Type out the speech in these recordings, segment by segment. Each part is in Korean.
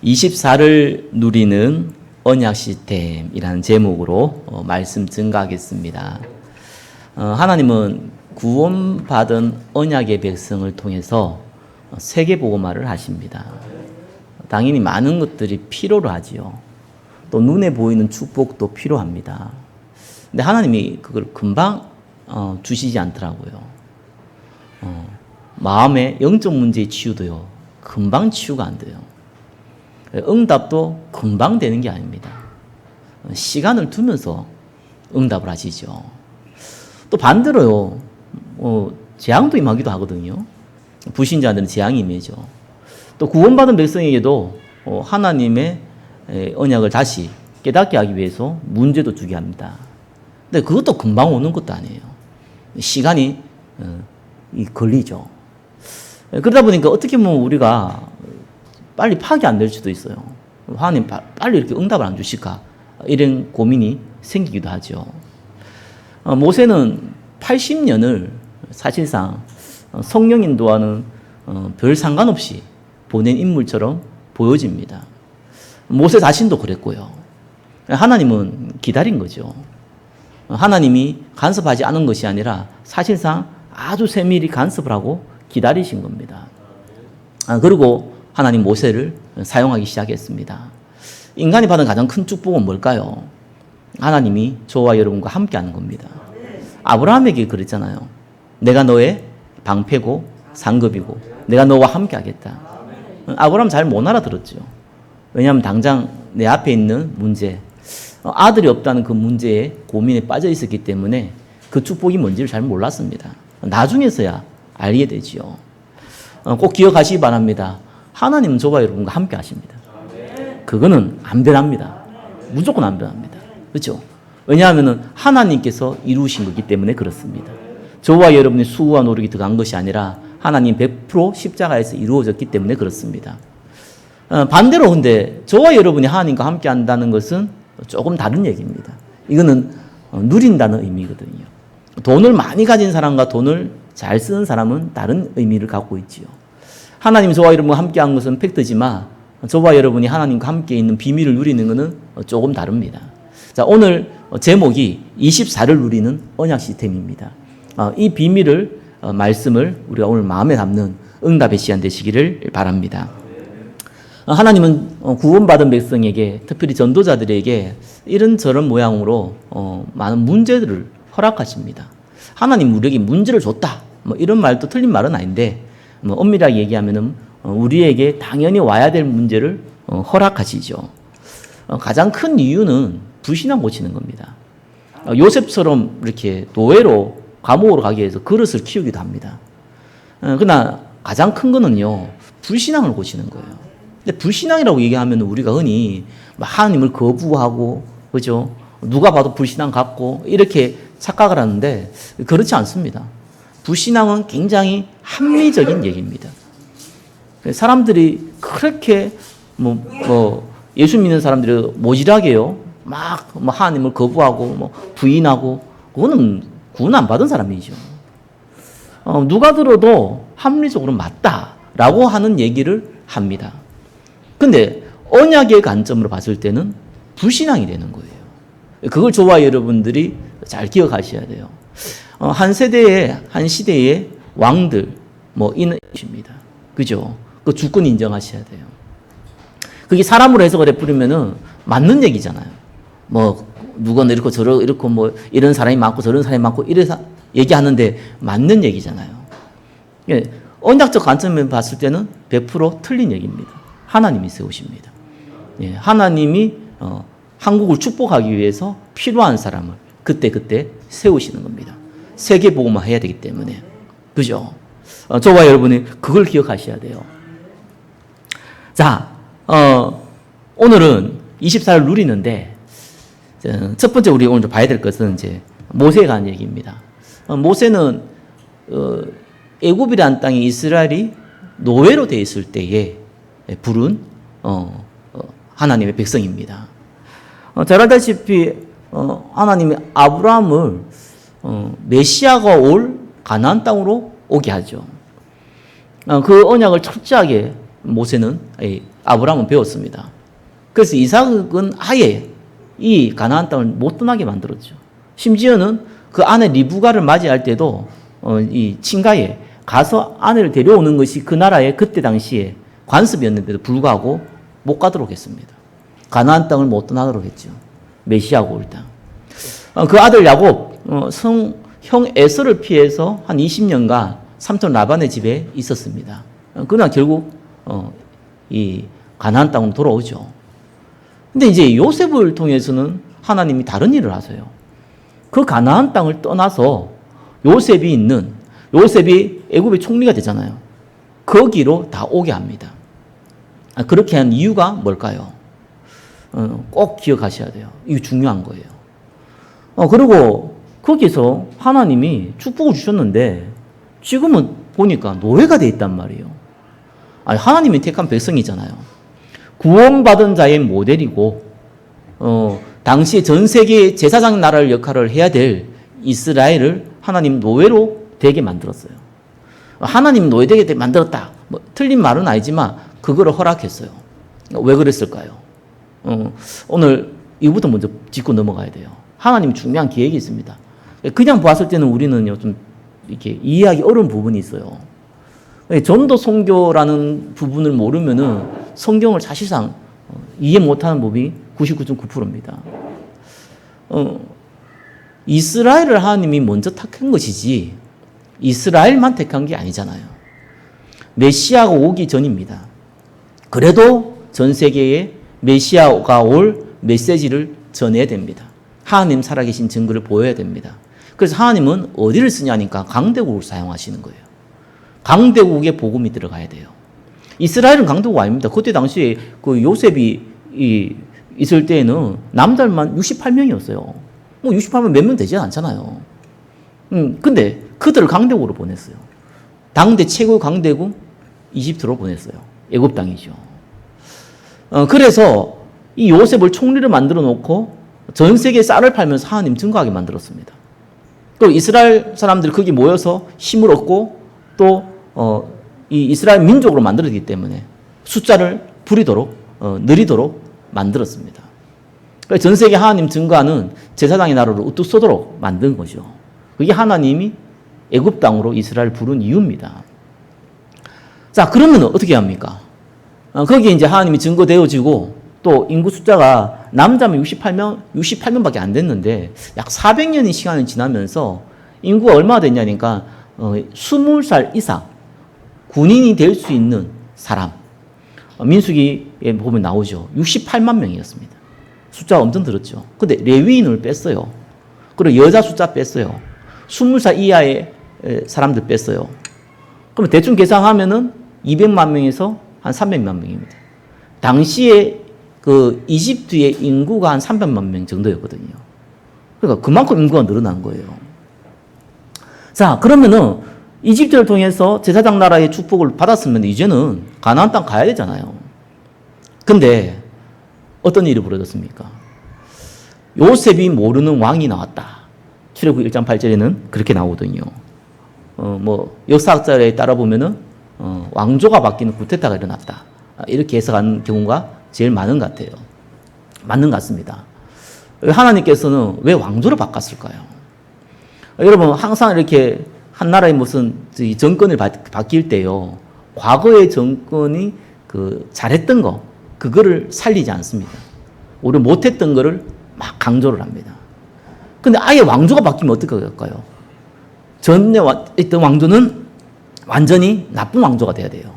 24를 누리는 언약 시스템이라는 제목으로 말씀 증가하겠습니다. 하나님은 구원받은 언약의 백성을 통해서 세계복음화를 하십니다. 당연히 많은 것들이 필요로 하지요. 또 눈에 보이는 축복도 필요합니다. 근데 하나님이 그걸 금방 주시지 않더라고요. 마음의 영적 문제의 치유도요, 금방 치유가 안 돼요. 응답도 금방 되는 게 아닙니다. 시간을 두면서 응답을 하시죠. 또 반대로요, 재앙도 임하기도 하거든요. 불신자들은 재앙이 임하죠. 또 구원받은 백성에게도 하나님의 언약을 다시 깨닫게 하기 위해서 문제도 주게 합니다. 근데 그것도 금방 오는 것도 아니에요. 시간이 걸리죠. 그러다 보니까 어떻게 보면 우리가 빨리 파악이 안 될 수도 있어요. 하나님 빨리 이렇게 응답을 안 주실까? 이런 고민이 생기기도 하죠. 모세는 80년을 사실상 성령 인도와는 별 상관없이 보낸 인물처럼 보여집니다. 모세 자신도 그랬고요. 하나님은 기다린 거죠. 하나님이 간섭하지 않은 것이 아니라 사실상 아주 세밀히 간섭을 하고 기다리신 겁니다. 그리고 하나님 모세를 사용하기 시작했습니다. 인간이 받은 가장 큰 축복은 뭘까요? 하나님이 저와 여러분과 함께 하는 겁니다. 아브라함에게 그랬잖아요. 내가 너의 방패고 상급이고 내가 너와 함께 하겠다. 아브라함 잘 못 알아들었죠. 왜냐하면 당장 내 앞에 있는 문제, 아들이 없다는 그 문제에 고민에 빠져 있었기 때문에 그 축복이 뭔지를 잘 몰랐습니다. 나중에서야 알게 되지요. 꼭 기억하시기 바랍니다. 하나님은 저와 여러분과 함께 하십니다. 그거는 안 변합니다. 무조건 안 변합니다. 그렇죠? 왜냐하면 하나님께서 이루신 거기 때문에 그렇습니다. 저와 여러분의 수고와 노력이 들어간 것이 아니라 하나님 100% 십자가에서 이루어졌기 때문에 그렇습니다. 반대로 근데 저와 여러분이 하나님과 함께 한다는 것은 조금 다른 얘기입니다. 이거는 누린다는 의미거든요. 돈을 많이 가진 사람과 돈을 잘 쓰는 사람은 다른 의미를 갖고 있지요. 하나님 저와 여러분과 함께 한 것은 팩트지만 저와 여러분이 하나님과 함께 있는 비밀을 누리는 것은 조금 다릅니다. 자, 오늘 제목이 24를 누리는 언약 시스템입니다. 이 비밀을 말씀을 우리가 오늘 마음에 담는 응답의 시간 되시기를 바랍니다. 하나님은 구원받은 백성에게, 특별히 전도자들에게 이런저런 모양으로 많은 문제들을 허락하십니다. 하나님 우리에게 문제를 줬다, 이런 말도 틀린 말은 아닌데, 엄밀하게 얘기하면은 우리에게 당연히 와야 될 문제를 허락하시죠. 가장 큰 이유는 불신앙 고치는 겁니다. 요셉처럼 이렇게 노예로 감옥으로 가기 위해서 그릇을 키우기도 합니다. 그러나 가장 큰 거는요, 불신앙을 고치는 거예요. 근데 불신앙이라고 얘기하면 우리가 흔히 하나님을 거부하고, 그죠? 누가 봐도 불신앙 같고 이렇게 착각을 하는데 그렇지 않습니다. 불신앙은 굉장히 합리적인 얘기입니다. 사람들이 그렇게 예수 믿는 사람들이 모질하게요, 막 하나님을 거부하고 부인하고, 그거는 구원 안 받은 사람이죠. 누가 들어도 합리적으로 맞다라고 하는 얘기를 합니다. 근데 언약의 관점으로 봤을 때는 불신앙이 되는 거예요. 그걸 저와 여러분들이 잘 기억하셔야 돼요. 한 세대의, 한 시대의 왕들, 이십니다. 그죠? 그 주권 인정하셔야 돼요. 그게 사람으로 해석을 해버리면은 맞는 얘기잖아요. 누가 이렇고 저렇고 이런 사람이 많고 저런 사람이 많고 이래서 얘기하는데 맞는 얘기잖아요. 언약적 관점에서 봤을 때는 100% 틀린 얘기입니다. 하나님이 세우십니다. 하나님이 한국을 축복하기 위해서 필요한 사람을 그때 세우시는 겁니다. 세계복음화 해야 되기 때문에. 그죠? 저와 여러분이 그걸 기억하셔야 돼요. 자, 오늘은 24를 누리는데, 첫 번째 우리 오늘 봐야 될 것은 이제 모세에 관한 얘기입니다. 모세는 애굽이라는 땅에 이스라엘이 노예로 되어 있을 때에 부른 하나님의 백성입니다. 잘 알다시피 하나님이 아브라함을 메시아가 올 가나안 땅으로 오게 하죠. 그 언약을 철저하게 모세는 아브라함은 배웠습니다. 그래서 이삭은 아예 이 가나안 땅을 못 떠나게 만들었죠. 심지어는 그 아내 리브가를 맞이할 때도 이 친가에 가서 아내를 데려오는 것이 그 나라의 그때 당시에 관습이었는데도 불구하고 못 가도록 했습니다. 가나안 땅을 못 떠나도록 했죠. 메시아가 올 땅. 그 아들 야곱 형 에서를 피해서 한 20년간 삼촌 라반의 집에 있었습니다. 그러나 결국 이 가나안 땅으로 돌아오죠. 근데 이제 요셉을 통해서는 하나님이 다른 일을 하세요. 그 가나안 땅을 떠나서 요셉이 애굽의 총리가 되잖아요. 거기로 다 오게 합니다. 그렇게 한 이유가 뭘까요? 꼭 기억하셔야 돼요. 이거 중요한 거예요. 그리고 거기서 하나님이 축복을 주셨는데 지금은 보니까 노예가 돼 있단 말이에요. 아니, 하나님이 택한 백성이잖아요. 구원받은 자의 모델이고 당시 전 세계 제사장 나라를 역할을 해야 될 이스라엘을 하나님 노예로 되게 만들었어요. 하나님 노예되게 만들었다. 뭐, 틀린 말은 아니지만 그거를 허락했어요. 왜 그랬을까요? 오늘 이거부터 먼저 짚고 넘어가야 돼요. 하나님 중요한 계획이 있습니다. 그냥 봤을 때는 우리는요 좀 이렇게 이해하기 어려운 부분이 있어요. 전도 선교라는 부분을 모르면은 성경을 사실상 이해 못하는 법이 99.9%입니다. 이스라엘을 하나님이 먼저 택한 것이지 이스라엘만 택한 게 아니잖아요. 메시아가 오기 전입니다. 그래도 전 세계에 메시아가 올 메시지를 전해야 됩니다. 하나님 살아계신 증거를 보여야 됩니다. 그래서 하나님은 어디를 쓰냐니까 강대국을 사용하시는 거예요. 강대국에 복음이 들어가야 돼요. 이스라엘은 강대국 아닙니다. 그때 당시에 그 요셉이 있을 때에는 남자만 68명이었어요. 뭐 68명 몇 명 되지 않잖아요. 근데 그들을 강대국으로 보냈어요. 당대 최고 강대국 이집트로 보냈어요. 애굽 땅이죠. 그래서 이 요셉을 총리를 만들어 놓고 전 세계에 쌀을 팔면서 하나님 증거하게 만들었습니다. 또 이스라엘 사람들이 거기 모여서 힘을 얻고 또 이 이스라엘 민족으로 만들었기 때문에 숫자를 부리도록 느리도록 만들었습니다. 전 세계 하나님 증거하는 제사장의 나라를 우뚝 서도록 만든 거죠. 그게 하나님이 애굽 땅으로 이스라엘을 부른 이유입니다. 자, 그러면 어떻게 합니까? 거기에 이제 하나님이 증거되어지고 또 인구 숫자가 남자면 68명밖에 안 됐는데 약 400년의 시간이 지나면서 인구가 얼마나 됐냐니까 20살 이상 군인이 될 수 있는 사람 민수기에 보면 나오죠. 68만 명이었습니다. 숫자가 엄청 들었죠. 근데 레위인을 뺐어요. 그리고 여자 숫자 뺐어요. 20살 이하의 사람들 뺐어요. 그러면 대충 계산하면은 200만 명에서 한 300만 명입니다. 당시에 그 이집트의 인구가 한 300만 명 정도였거든요. 그러니까 그만큼 인구가 늘어난 거예요. 자, 그러면은 이집트를 통해서 제사장 나라의 축복을 받았으면 이제는 가나안 땅 가야 되잖아요. 근데 어떤 일이 벌어졌습니까? 요셉이 모르는 왕이 나왔다. 출애굽 1장 8절에는 그렇게 나오거든요. 뭐 역사학자에 따라 보면은 왕조가 바뀌는 쿠데타가 일어났다. 이렇게 해석하는 경우가 제일 많은 것 같아요. 맞는 것 같습니다. 하나님께서는 왜 왕조를 바꿨을까요? 여러분 항상 이렇게 한 나라의 무슨 정권을 바뀔 때요. 과거의 정권이 그 잘했던 거 그거를 살리지 않습니다. 오히려 못했던 거를 막 강조를 합니다. 근데 아예 왕조가 바뀌면 어떻게 될까요? 전에 있던 왕조는 완전히 나쁜 왕조가 돼야 돼요.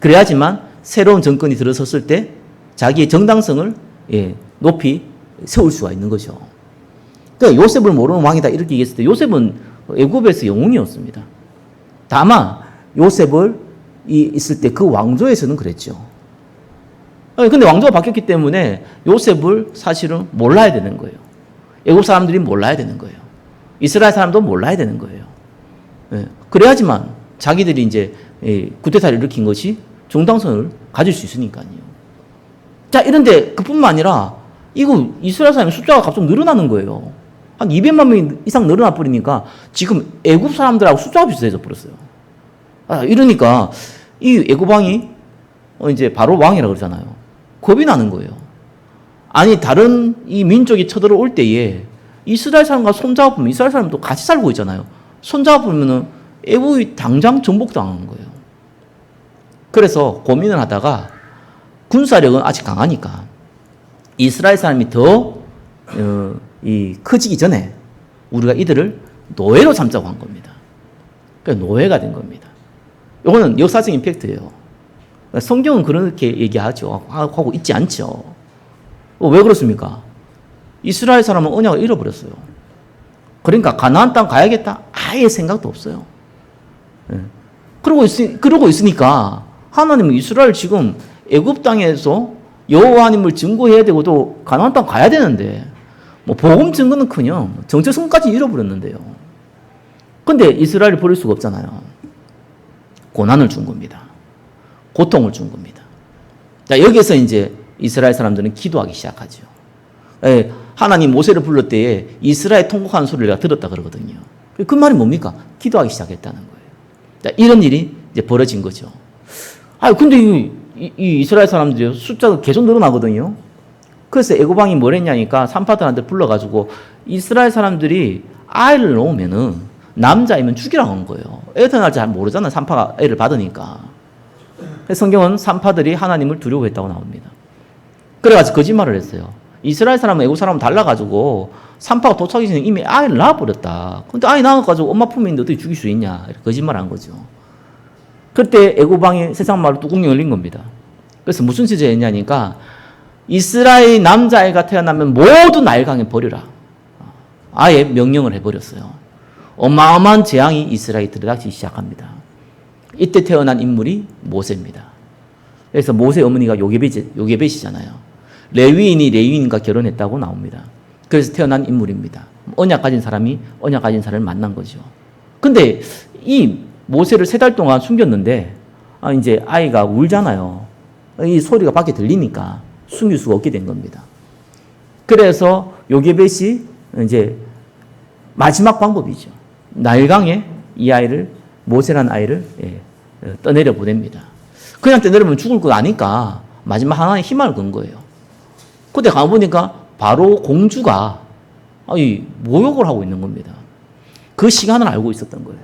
그래야지만 새로운 정권이 들어섰을 때 자기의 정당성을 높이 세울 수가 있는 거죠. 그러니까 요셉을 모르는 왕이다 이렇게 얘기했을 때 요셉은 애굽에서 영웅이었습니다. 다만 요셉을 있을 때 그 왕조에서는 그랬죠. 근데 왕조가 바뀌었기 때문에 요셉을 사실은 몰라야 되는 거예요. 애굽 사람들이 몰라야 되는 거예요. 이스라엘 사람도 몰라야 되는 거예요. 그래야지만 자기들이 이제 쿠데타를 일으킨 것이 정당성을 가질 수 있으니까요. 자, 이런데 그뿐만 아니라 이거 이스라엘 사람의 숫자가 갑자기 늘어나는 거예요. 한 200만 명 이상 늘어나 버리니까 지금 애굽 사람들하고 숫자가 비슷해져 버렸어요. 이러니까 이 애굽 왕이 이제 바로 왕이라고 그러잖아요. 겁이 나는 거예요. 아니, 다른 이 민족이 쳐들어올 때에 이스라엘 사람과 손잡으면 이스라엘 사람도 같이 살고 있잖아요. 손잡으면은 애국이 당장 전복당하는 거예요. 그래서 고민을 하다가 군사력은 아직 강하니까 이스라엘 사람이 더 커지기 전에 우리가 이들을 노예로 삼자고 한 겁니다. 그러니까 노예가 된 겁니다. 이거는 역사적인 팩트예요. 성경은 그렇게 얘기하죠. 하고 있지 않죠. 왜 그렇습니까? 이스라엘 사람은 언약을 잃어버렸어요. 그러니까 가나안 땅 가야겠다? 아예 생각도 없어요. 그러고 있으니까 하나님은 이스라엘 지금 애굽 땅에서 여호와님을 증거해야 되고도 가나안 땅 가야 되는데 뭐 복음 증거는커녕 정체성까지 잃어버렸는데요. 근데 이스라엘을 버릴 수가 없잖아요. 고난을 준 겁니다. 고통을 준 겁니다. 자, 여기서 이제 이스라엘 사람들은 기도하기 시작하죠. 하나님 모세를 불렀을 때에 이스라엘 통곡하는 소리를 내가 들었다 그러거든요. 그 말이 뭡니까? 기도하기 시작했다는 거예요. 자, 이런 일이 이제 벌어진 거죠. 근데 이 이스라엘 사람들이 숫자가 계속 늘어나거든요. 그래서 애고방이 뭘 했냐니까 산파들한테 불러가지고 이스라엘 사람들이 아이를 놓으면은 남자이면 죽이라고 한 거예요. 애 태어날 줄 잘 모르잖아. 산파가 애를 받으니까. 성경은 산파들이 하나님을 두려워했다고 나옵니다. 그래가지고 거짓말을 했어요. 이스라엘 사람은 애국 사람은 달라가지고 산파가 도착하기 전에 이미 아이를 낳아버렸다. 근데 아이 낳아가지고 엄마 품에 있는데 어떻게 죽일 수 있냐. 이렇게 거짓말을 한 거죠. 그때 애고방이 세상 말로 뚜껑이 열린 겁니다. 그래서 무슨 짓을 했냐니까 이스라엘 남자아이가 태어나면 모두 나일강에 버려라. 아예 명령을 해버렸어요. 어마어마한 재앙이 이스라엘에 들이닥치기 시작합니다. 이때 태어난 인물이 모세입니다. 그래서 모세 어머니가 요게벳이잖아요. 레위인이 레위인과 결혼했다고 나옵니다. 그래서 태어난 인물입니다. 언약 가진 사람이 언약 가진 사람을 만난 거죠. 근데 이 모세를 3달 동안 숨겼는데 이제 아이가 울잖아요. 이 소리가 밖에 들리니까 숨길 수가 없게 된 겁니다. 그래서 요게벳이 이제 마지막 방법이죠. 나일강에 이 아이를 모세라는 아이를 떠내려 보냅니다. 그냥 떠내려면 죽을 거 아니까 마지막 하나의 희망을 건 거예요. 그때 가보니까 바로 공주가 모욕을 하고 있는 겁니다. 그 시간을 알고 있었던 거예요.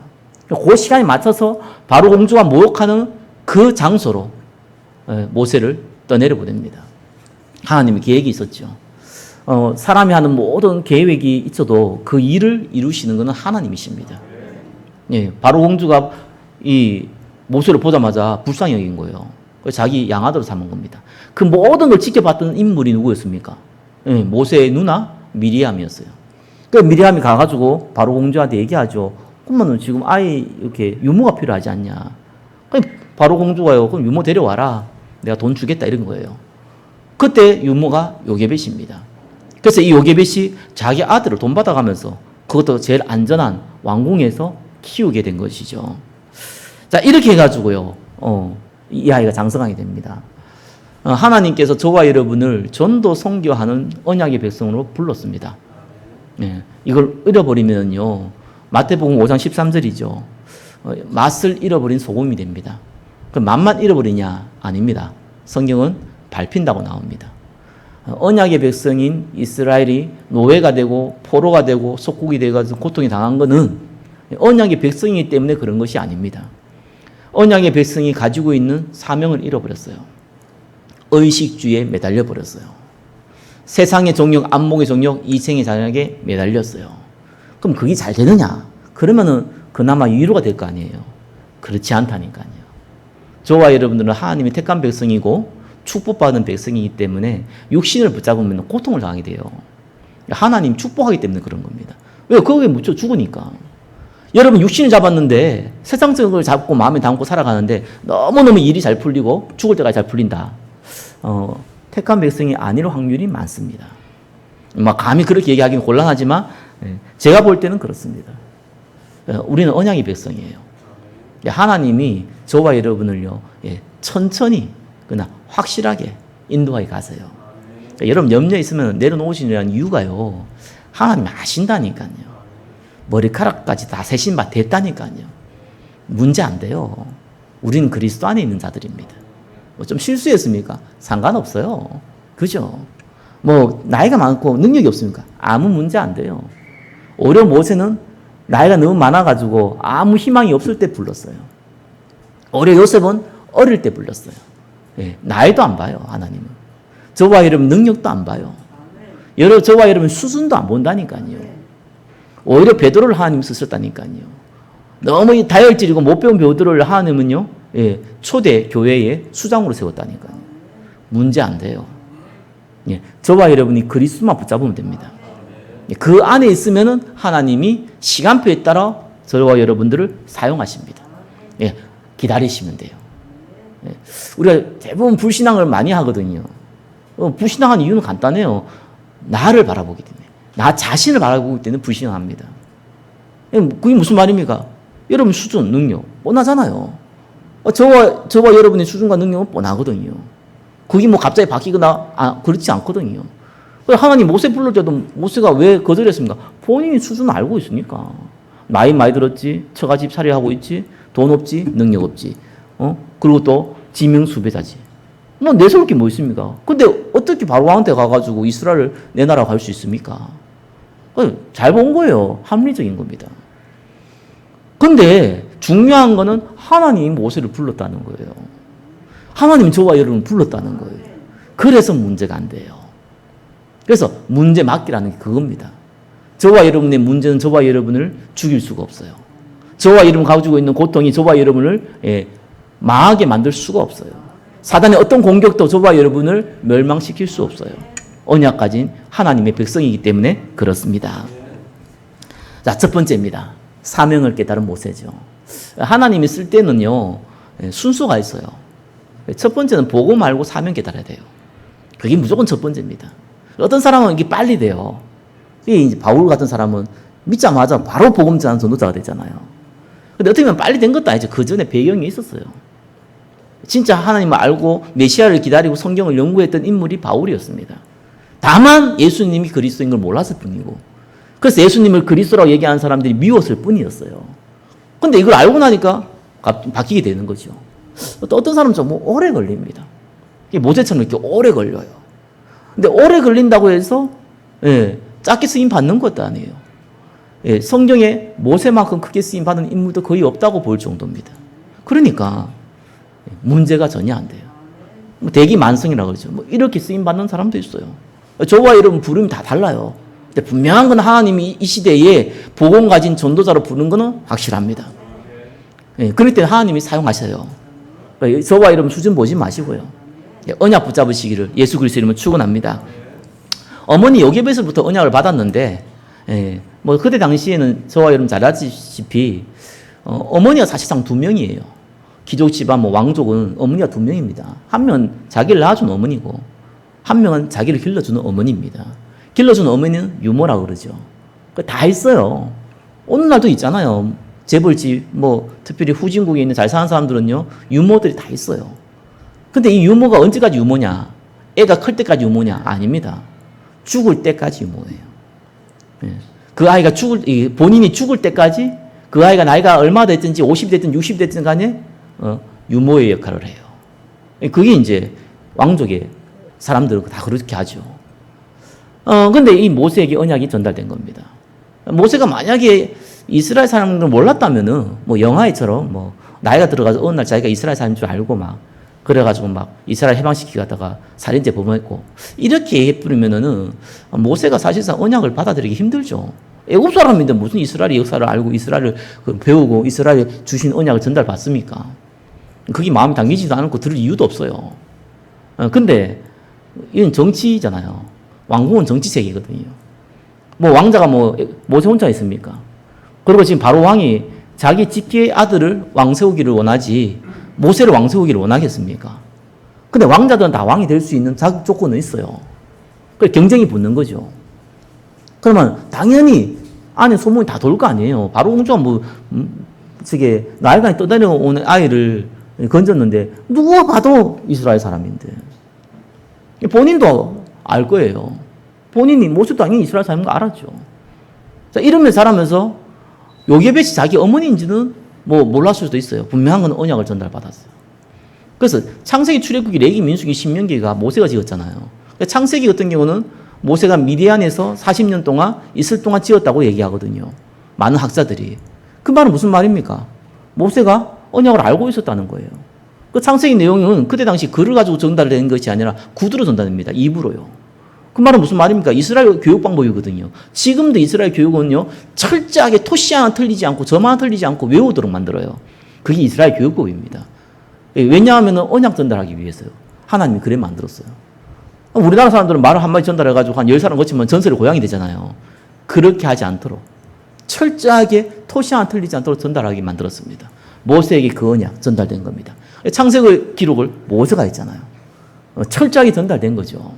그 시간에 맞춰서 바로 공주가 모욕하는 그 장소로 모세를 떠내려 보냅니다. 하나님의 계획이 있었죠. 사람이 하는 모든 계획이 있어도 그 일을 이루시는 것은 하나님이십니다. 바로 공주가 이 모세를 보자마자 불쌍히 여긴 거예요. 그래서 자기 양아들로 삼은 겁니다. 그 모든 걸 지켜봤던 인물이 누구였습니까? 모세의 누나 미리암이었어요. 그 미리암이 가가지고 바로 공주한테 얘기하죠. 그러면 지금 아이 이렇게 유모가 필요하지 않냐? 바로 공주가요. 그럼 유모 데려와라. 내가 돈 주겠다 이런 거예요. 그때 유모가 요게벳입니다. 그래서 이 요게벳이 자기 아들을 돈 받아가면서 그것도 제일 안전한 왕궁에서 키우게 된 것이죠. 자, 이렇게 해가지고요. 이 아이가 장성하게 됩니다. 하나님께서 저와 여러분을 전도 선교하는 언약의 백성으로 불렀습니다. 이걸 잃어버리면요. 마태복음 5장 13절이죠. 맛을 잃어버린 소금이 됩니다. 그럼 맛만 잃어버리냐? 아닙니다. 성경은 밟힌다고 나옵니다. 언약의 백성인 이스라엘이 노예가 되고 포로가 되고 속국이 되어서 고통이 당한 것은 언약의 백성이기 때문에 그런 것이 아닙니다. 언약의 백성이 가지고 있는 사명을 잃어버렸어요. 의식주의에 매달려 버렸어요. 세상의 정욕, 안목의 정욕, 이생의 장욕에 매달렸어요. 그럼 그게 잘 되느냐? 그러면은 그나마 위로가 될 거 아니에요. 그렇지 않다니까요. 저와 여러분들은 하나님의 택한 백성이고 축복받은 백성이기 때문에 육신을 붙잡으면 고통을 당하게 돼요. 하나님 축복하기 때문에 그런 겁니다. 왜? 거기에 묻혀 죽으니까. 여러분 육신을 잡았는데 세상적인 걸 잡고 마음에 담고 살아가는데 너무너무 일이 잘 풀리고 죽을 때까지 잘 풀린다. 택한 백성이 아닐 확률이 많습니다. 감히 그렇게 얘기하기는 곤란하지만 제가 볼 때는 그렇습니다. 우리는 언약의 백성이에요. 하나님이 저와 여러분을요, 천천히 그러나 확실하게 인도하게 가세요. 여러분 염려 있으면 내려놓으시라는 이유가요, 하나님이 아신다니까요. 머리카락까지 다 세신 바 됐다니까요. 문제 안 돼요. 우리는 그리스도 안에 있는 자들입니다. 좀 실수했습니까? 상관없어요. 그죠? 뭐 나이가 많고 능력이 없습니까? 아무 문제 안 돼요. 오히려 모세는 나이가 너무 많아가지고 아무 희망이 없을 때 불렀어요. 오히려 요셉은 어릴 때 불렀어요. 예, 나이도 안 봐요, 하나님은. 저와 여러분 능력도 안 봐요. 저와 여러분 수준도 안 본다니까요. 오히려 베드로를 하나님 쓰셨다니까요. 너무 다혈질이고 못 배운 베드로를 하나님은요, 예, 초대 교회의 수장으로 세웠다니까요. 문제 안 돼요. 예, 저와 여러분이 그리스도만 붙잡으면 됩니다. 예, 그 안에 있으면은 하나님이 시간표에 따라 저와 여러분들을 사용하십니다. 예, 기다리시면 돼요. 예, 우리가 대부분 불신앙을 많이 하거든요. 불신앙한 이유는 간단해요. 나를 바라보기 때문에. 나 자신을 바라보기 때문에 불신앙합니다. 그게 무슨 말입니까? 여러분 수준, 능력 뻔하잖아요. 저와 여러분의 수준과 능력은 뻔하거든요. 그게 뭐 갑자기 바뀌거나 그렇지 않거든요. 하나님 모세 불러올 때도 모세가 왜 거절했습니까? 본인이 수준 알고 있으니까. 나이 많이 들었지, 처가집 살이하고 있지, 돈 없지, 능력 없지. 그리고 또 지명수배자지. 뭐 내세울 게 뭐 있습니까? 근데 어떻게 바로 왕한테 가가지고 이스라엘을 내 나라 갈 수 있습니까? 잘 본 거예요. 합리적인 겁니다. 근데 중요한 거는 하나님이 모세를 불렀다는 거예요. 하나님이 저와 여러분을 불렀다는 거예요. 그래서 문제가 안 돼요. 그래서 문제 막기라는 게 그겁니다. 저와 여러분의 문제는 저와 여러분을 죽일 수가 없어요. 저와 여러분 가지고 있는 고통이 저와 여러분을 망하게 만들 수가 없어요. 사단의 어떤 공격도 저와 여러분을 멸망시킬 수 없어요. 언약 가진 하나님의 백성이기 때문에 그렇습니다. 자, 첫 번째입니다. 사명을 깨달은 모세죠. 하나님이 쓸 때는요, 순서가 있어요. 첫 번째는 보고 말고 사명 깨달아야 돼요. 그게 무조건 첫 번째입니다. 어떤 사람은 이게 빨리 돼요. 이제 바울 같은 사람은 믿자마자 바로 복음 전하는 전도자가 되잖아요. 근데 어떻게 보면 빨리 된 것도 아니죠. 그 전에 배경이 있었어요. 진짜 하나님을 알고 메시아를 기다리고 성경을 연구했던 인물이 바울이었습니다. 다만 예수님이 그리스도인 걸 몰랐을 뿐이고, 그래서 예수님을 그리스도라고 얘기하는 사람들이 미웠을 뿐이었어요. 근데 이걸 알고 나니까 바뀌게 되는 거죠. 또 어떤 사람은 좀 오래 걸립니다. 모세처럼 이렇게 오래 걸려요. 근데 오래 걸린다고 해서 짧게 쓰임 받는 것도 아니에요. 성경에 모세만큼 크게 쓰임 받는 인물도 거의 없다고 볼 정도입니다. 그러니까 문제가 전혀 안 돼요. 대기만성이라고 그러죠. 이렇게 쓰임 받는 사람도 있어요. 저와 여러분 부름이 다 달라요. 근데 분명한 건 하나님이 이 시대에 복음 가진 전도자로 부르는 것은 확실합니다. 그럴 때 하나님이 사용하셔요. 저와 여러분 수준 보지 마시고요. 언약 붙잡으시기를 예수 그리스도 이름으로 축원합니다. 어머니 요게벳으로부터 언약을 받았는데, 뭐 그때 당시에는 저와 여러분 잘 아시다시피 어머니가 사실상 두 명이에요. 귀족 집안 뭐 왕족은 어머니가 두 명입니다. 한 명은 자기를 낳아준 어머니고, 한 명은 자기를 길러주는 어머니입니다. 길러주는 어머니는 유모라고 그러죠. 다 있어요. 오늘날도 있잖아요. 재벌집, 뭐 특별히 후진국에 있는 잘 사는 사람들은요, 유모들이 다 있어요. 근데 이 유모가 언제까지 유모냐? 애가 클 때까지 유모냐? 아닙니다. 죽을 때까지 유모예요. 그 아이가 본인이 죽을 때까지 그 아이가 나이가 얼마 됐든지 50 됐든 60 됐든 간에 유모의 역할을 해요. 그게 이제 왕족의 사람들은 다 그렇게 하죠. 근데 이 모세에게 언약이 전달된 겁니다. 모세가 만약에 이스라엘 사람들을 몰랐다면은, 뭐 영화에처럼 뭐 나이가 들어가서 어느 날 자기가 이스라엘 사람인 줄 알고 막, 그래가지고 막 이스라엘 해방시키고 갔다가 살인죄 범했고, 이렇게 해버리면은 모세가 사실상 언약을 받아들이기 힘들죠. 애국 사람인데 무슨 이스라엘의 역사를 알고 이스라엘을 배우고 이스라엘에 주신 언약을 전달받습니까? 그게 마음에 당기지도 않고 들을 이유도 없어요. 근데 이건 정치잖아요. 왕궁은 정치 세계거든요. 뭐 왕자가 뭐 모세 혼자 있습니까? 그리고 지금 바로 왕이 자기 직계의 아들을 왕 세우기를 원하지 모세를 왕 세우기를 원하겠습니까? 근데 왕자들은 다 왕이 될 수 있는 자격 조건은 있어요. 그래서 경쟁이 붙는 거죠. 그러면 당연히 안에 소문이 다 돌 거 아니에요. 바로 공주가 저게 나일강에 떠다녀오는 아이를 건졌는데 누가 봐도 이스라엘 사람인데 본인도 알 거예요. 본인이 모세도 당연히 이스라엘 사람인 거 알았죠. 자, 이러면서 자라면서 요게벳이 자기 어머니인지는 뭐 몰랐을 수도 있어요. 분명한 건 언약을 전달받았어요. 그래서 창세기, 출애굽기, 레위기, 민수기, 신명기가 모세가 지었잖아요. 창세기 같은 경우는 모세가 미디안에서 40년 동안 있을 동안 지었다고 얘기하거든요. 많은 학자들이. 그 말은 무슨 말입니까? 모세가 언약을 알고 있었다는 거예요. 그 창세기 내용은 그때 당시 글을 가지고 전달되는 것이 아니라 구두로 전달됩니다. 입으로요. 그 말은 무슨 말입니까? 이스라엘 교육 방법이거든요. 지금도 이스라엘 교육은요, 철저하게 토시 하나 틀리지 않고 점 하나 틀리지 않고 외우도록 만들어요. 그게 이스라엘 교육법입니다. 왜냐하면 언약 전달하기 위해서요. 하나님이 그래 만들었어요. 우리나라 사람들은 말을 한마디 전달해가지고 한 10사람 거치면 전설의 고향이 되잖아요. 그렇게 하지 않도록 철저하게 토시 하나 틀리지 않도록 전달하게 만들었습니다. 모세에게 그 언약 전달된 겁니다. 창세기 기록을 모세가 했잖아요. 철저하게 전달된 거죠.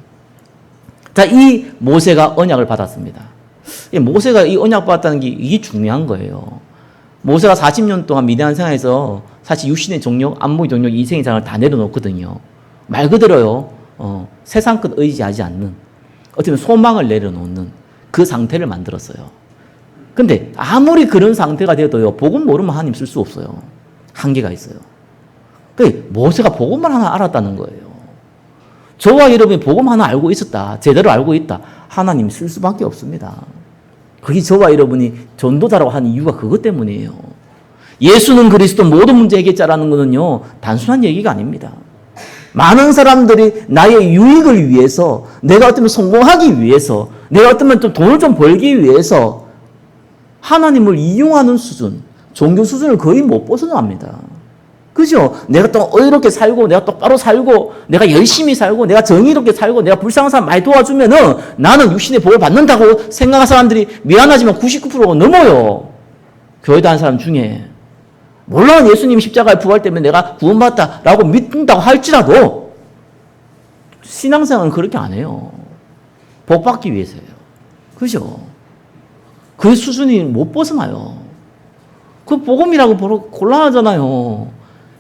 자, 이 모세가 언약을 받았습니다. 모세가 이 언약 받았다는 게 이게 중요한 거예요. 모세가 40년 동안 미디안 생활에서 사실 육신의 정욕, 안목의 정욕, 이생의 장을 다 내려놓거든요. 말 그대로요. 세상 것 의지하지 않는, 어떻게 보면 소망을 내려놓는 그 상태를 만들었어요. 근데 아무리 그런 상태가 되어도요, 복음 모르면 하나님 쓸 수 없어요. 한계가 있어요. 그 모세가 복음만 하나 알았다는 거예요. 저와 여러분이 복음 하나 알고 있었다, 제대로 알고 있다, 하나님 쓸 수밖에 없습니다. 그게 저와 여러분이 전도자라고 하는 이유가 그것 때문이에요. 예수는 그리스도 모든 문제 해결자라는 것은요, 단순한 얘기가 아닙니다. 많은 사람들이 나의 유익을 위해서, 내가 어쩌면 성공하기 위해서, 내가 어쩌면 좀 돈을 좀 벌기 위해서 하나님을 이용하는 수준, 종교 수준을 거의 못 벗어납니다. 그죠? 내가 또 의롭게 살고, 내가 똑바로 살고, 내가 열심히 살고, 내가 정의롭게 살고, 내가 불쌍한 사람 많이 도와주면은 나는 육신의 복을 받는다고 생각하는 사람들이 미안하지만 99%가 넘어요. 교회 다니는 사람 중에. 물론 예수님 십자가에 부활 때문에 내가 구원받았다라고 믿는다고 할지라도 신앙생활은 그렇게 안 해요. 복 받기 위해서예요. 그죠? 그 수준이 못 벗어나요. 그 복음이라고 곤란하잖아요.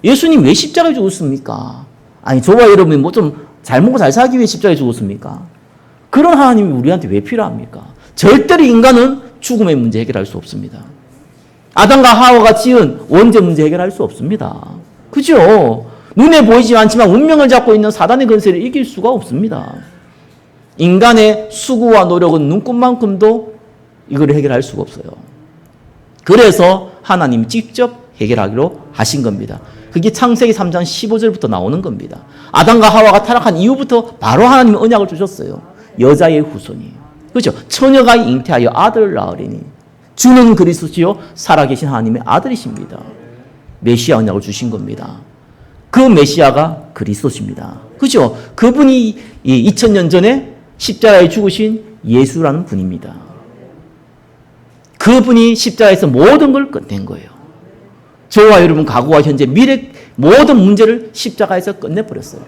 예수님 왜 십자가에 죽었습니까? 아니, 저와 여러분이 뭐 좀 잘 먹고 잘 살기 위해 십자가에 죽었습니까? 그런 하나님이 우리한테 왜 필요합니까? 절대로 인간은 죽음의 문제 해결할 수 없습니다. 아담과 하와가 지은 원죄 문제 해결할 수 없습니다. 그죠? 눈에 보이지 않지만 운명을 잡고 있는 사단의 권세를 이길 수가 없습니다. 인간의 수고와 노력은 눈꽃만큼도 이걸 해결할 수가 없어요. 그래서 하나님이 직접 해결하기로 하신 겁니다. 그게 창세기 3장 15절부터 나오는 겁니다. 아담과 하와가 타락한 이후부터 바로 하나님이 언약을 주셨어요. 여자의 후손이. 그렇죠? 처녀가 잉태하여 아들을 낳으리니 주는 그리스도시요 살아계신 하나님의 아들이십니다. 메시아 언약을 주신 겁니다. 그 메시아가 그리스도십니다. 그렇죠? 그분이 2000년 전에 십자가에 죽으신 예수라는 분입니다. 그분이 십자가에서 모든 걸 끝낸 거예요. 저와 여러분 과거와 현재 미래 모든 문제를 십자가에서 끝내버렸어요.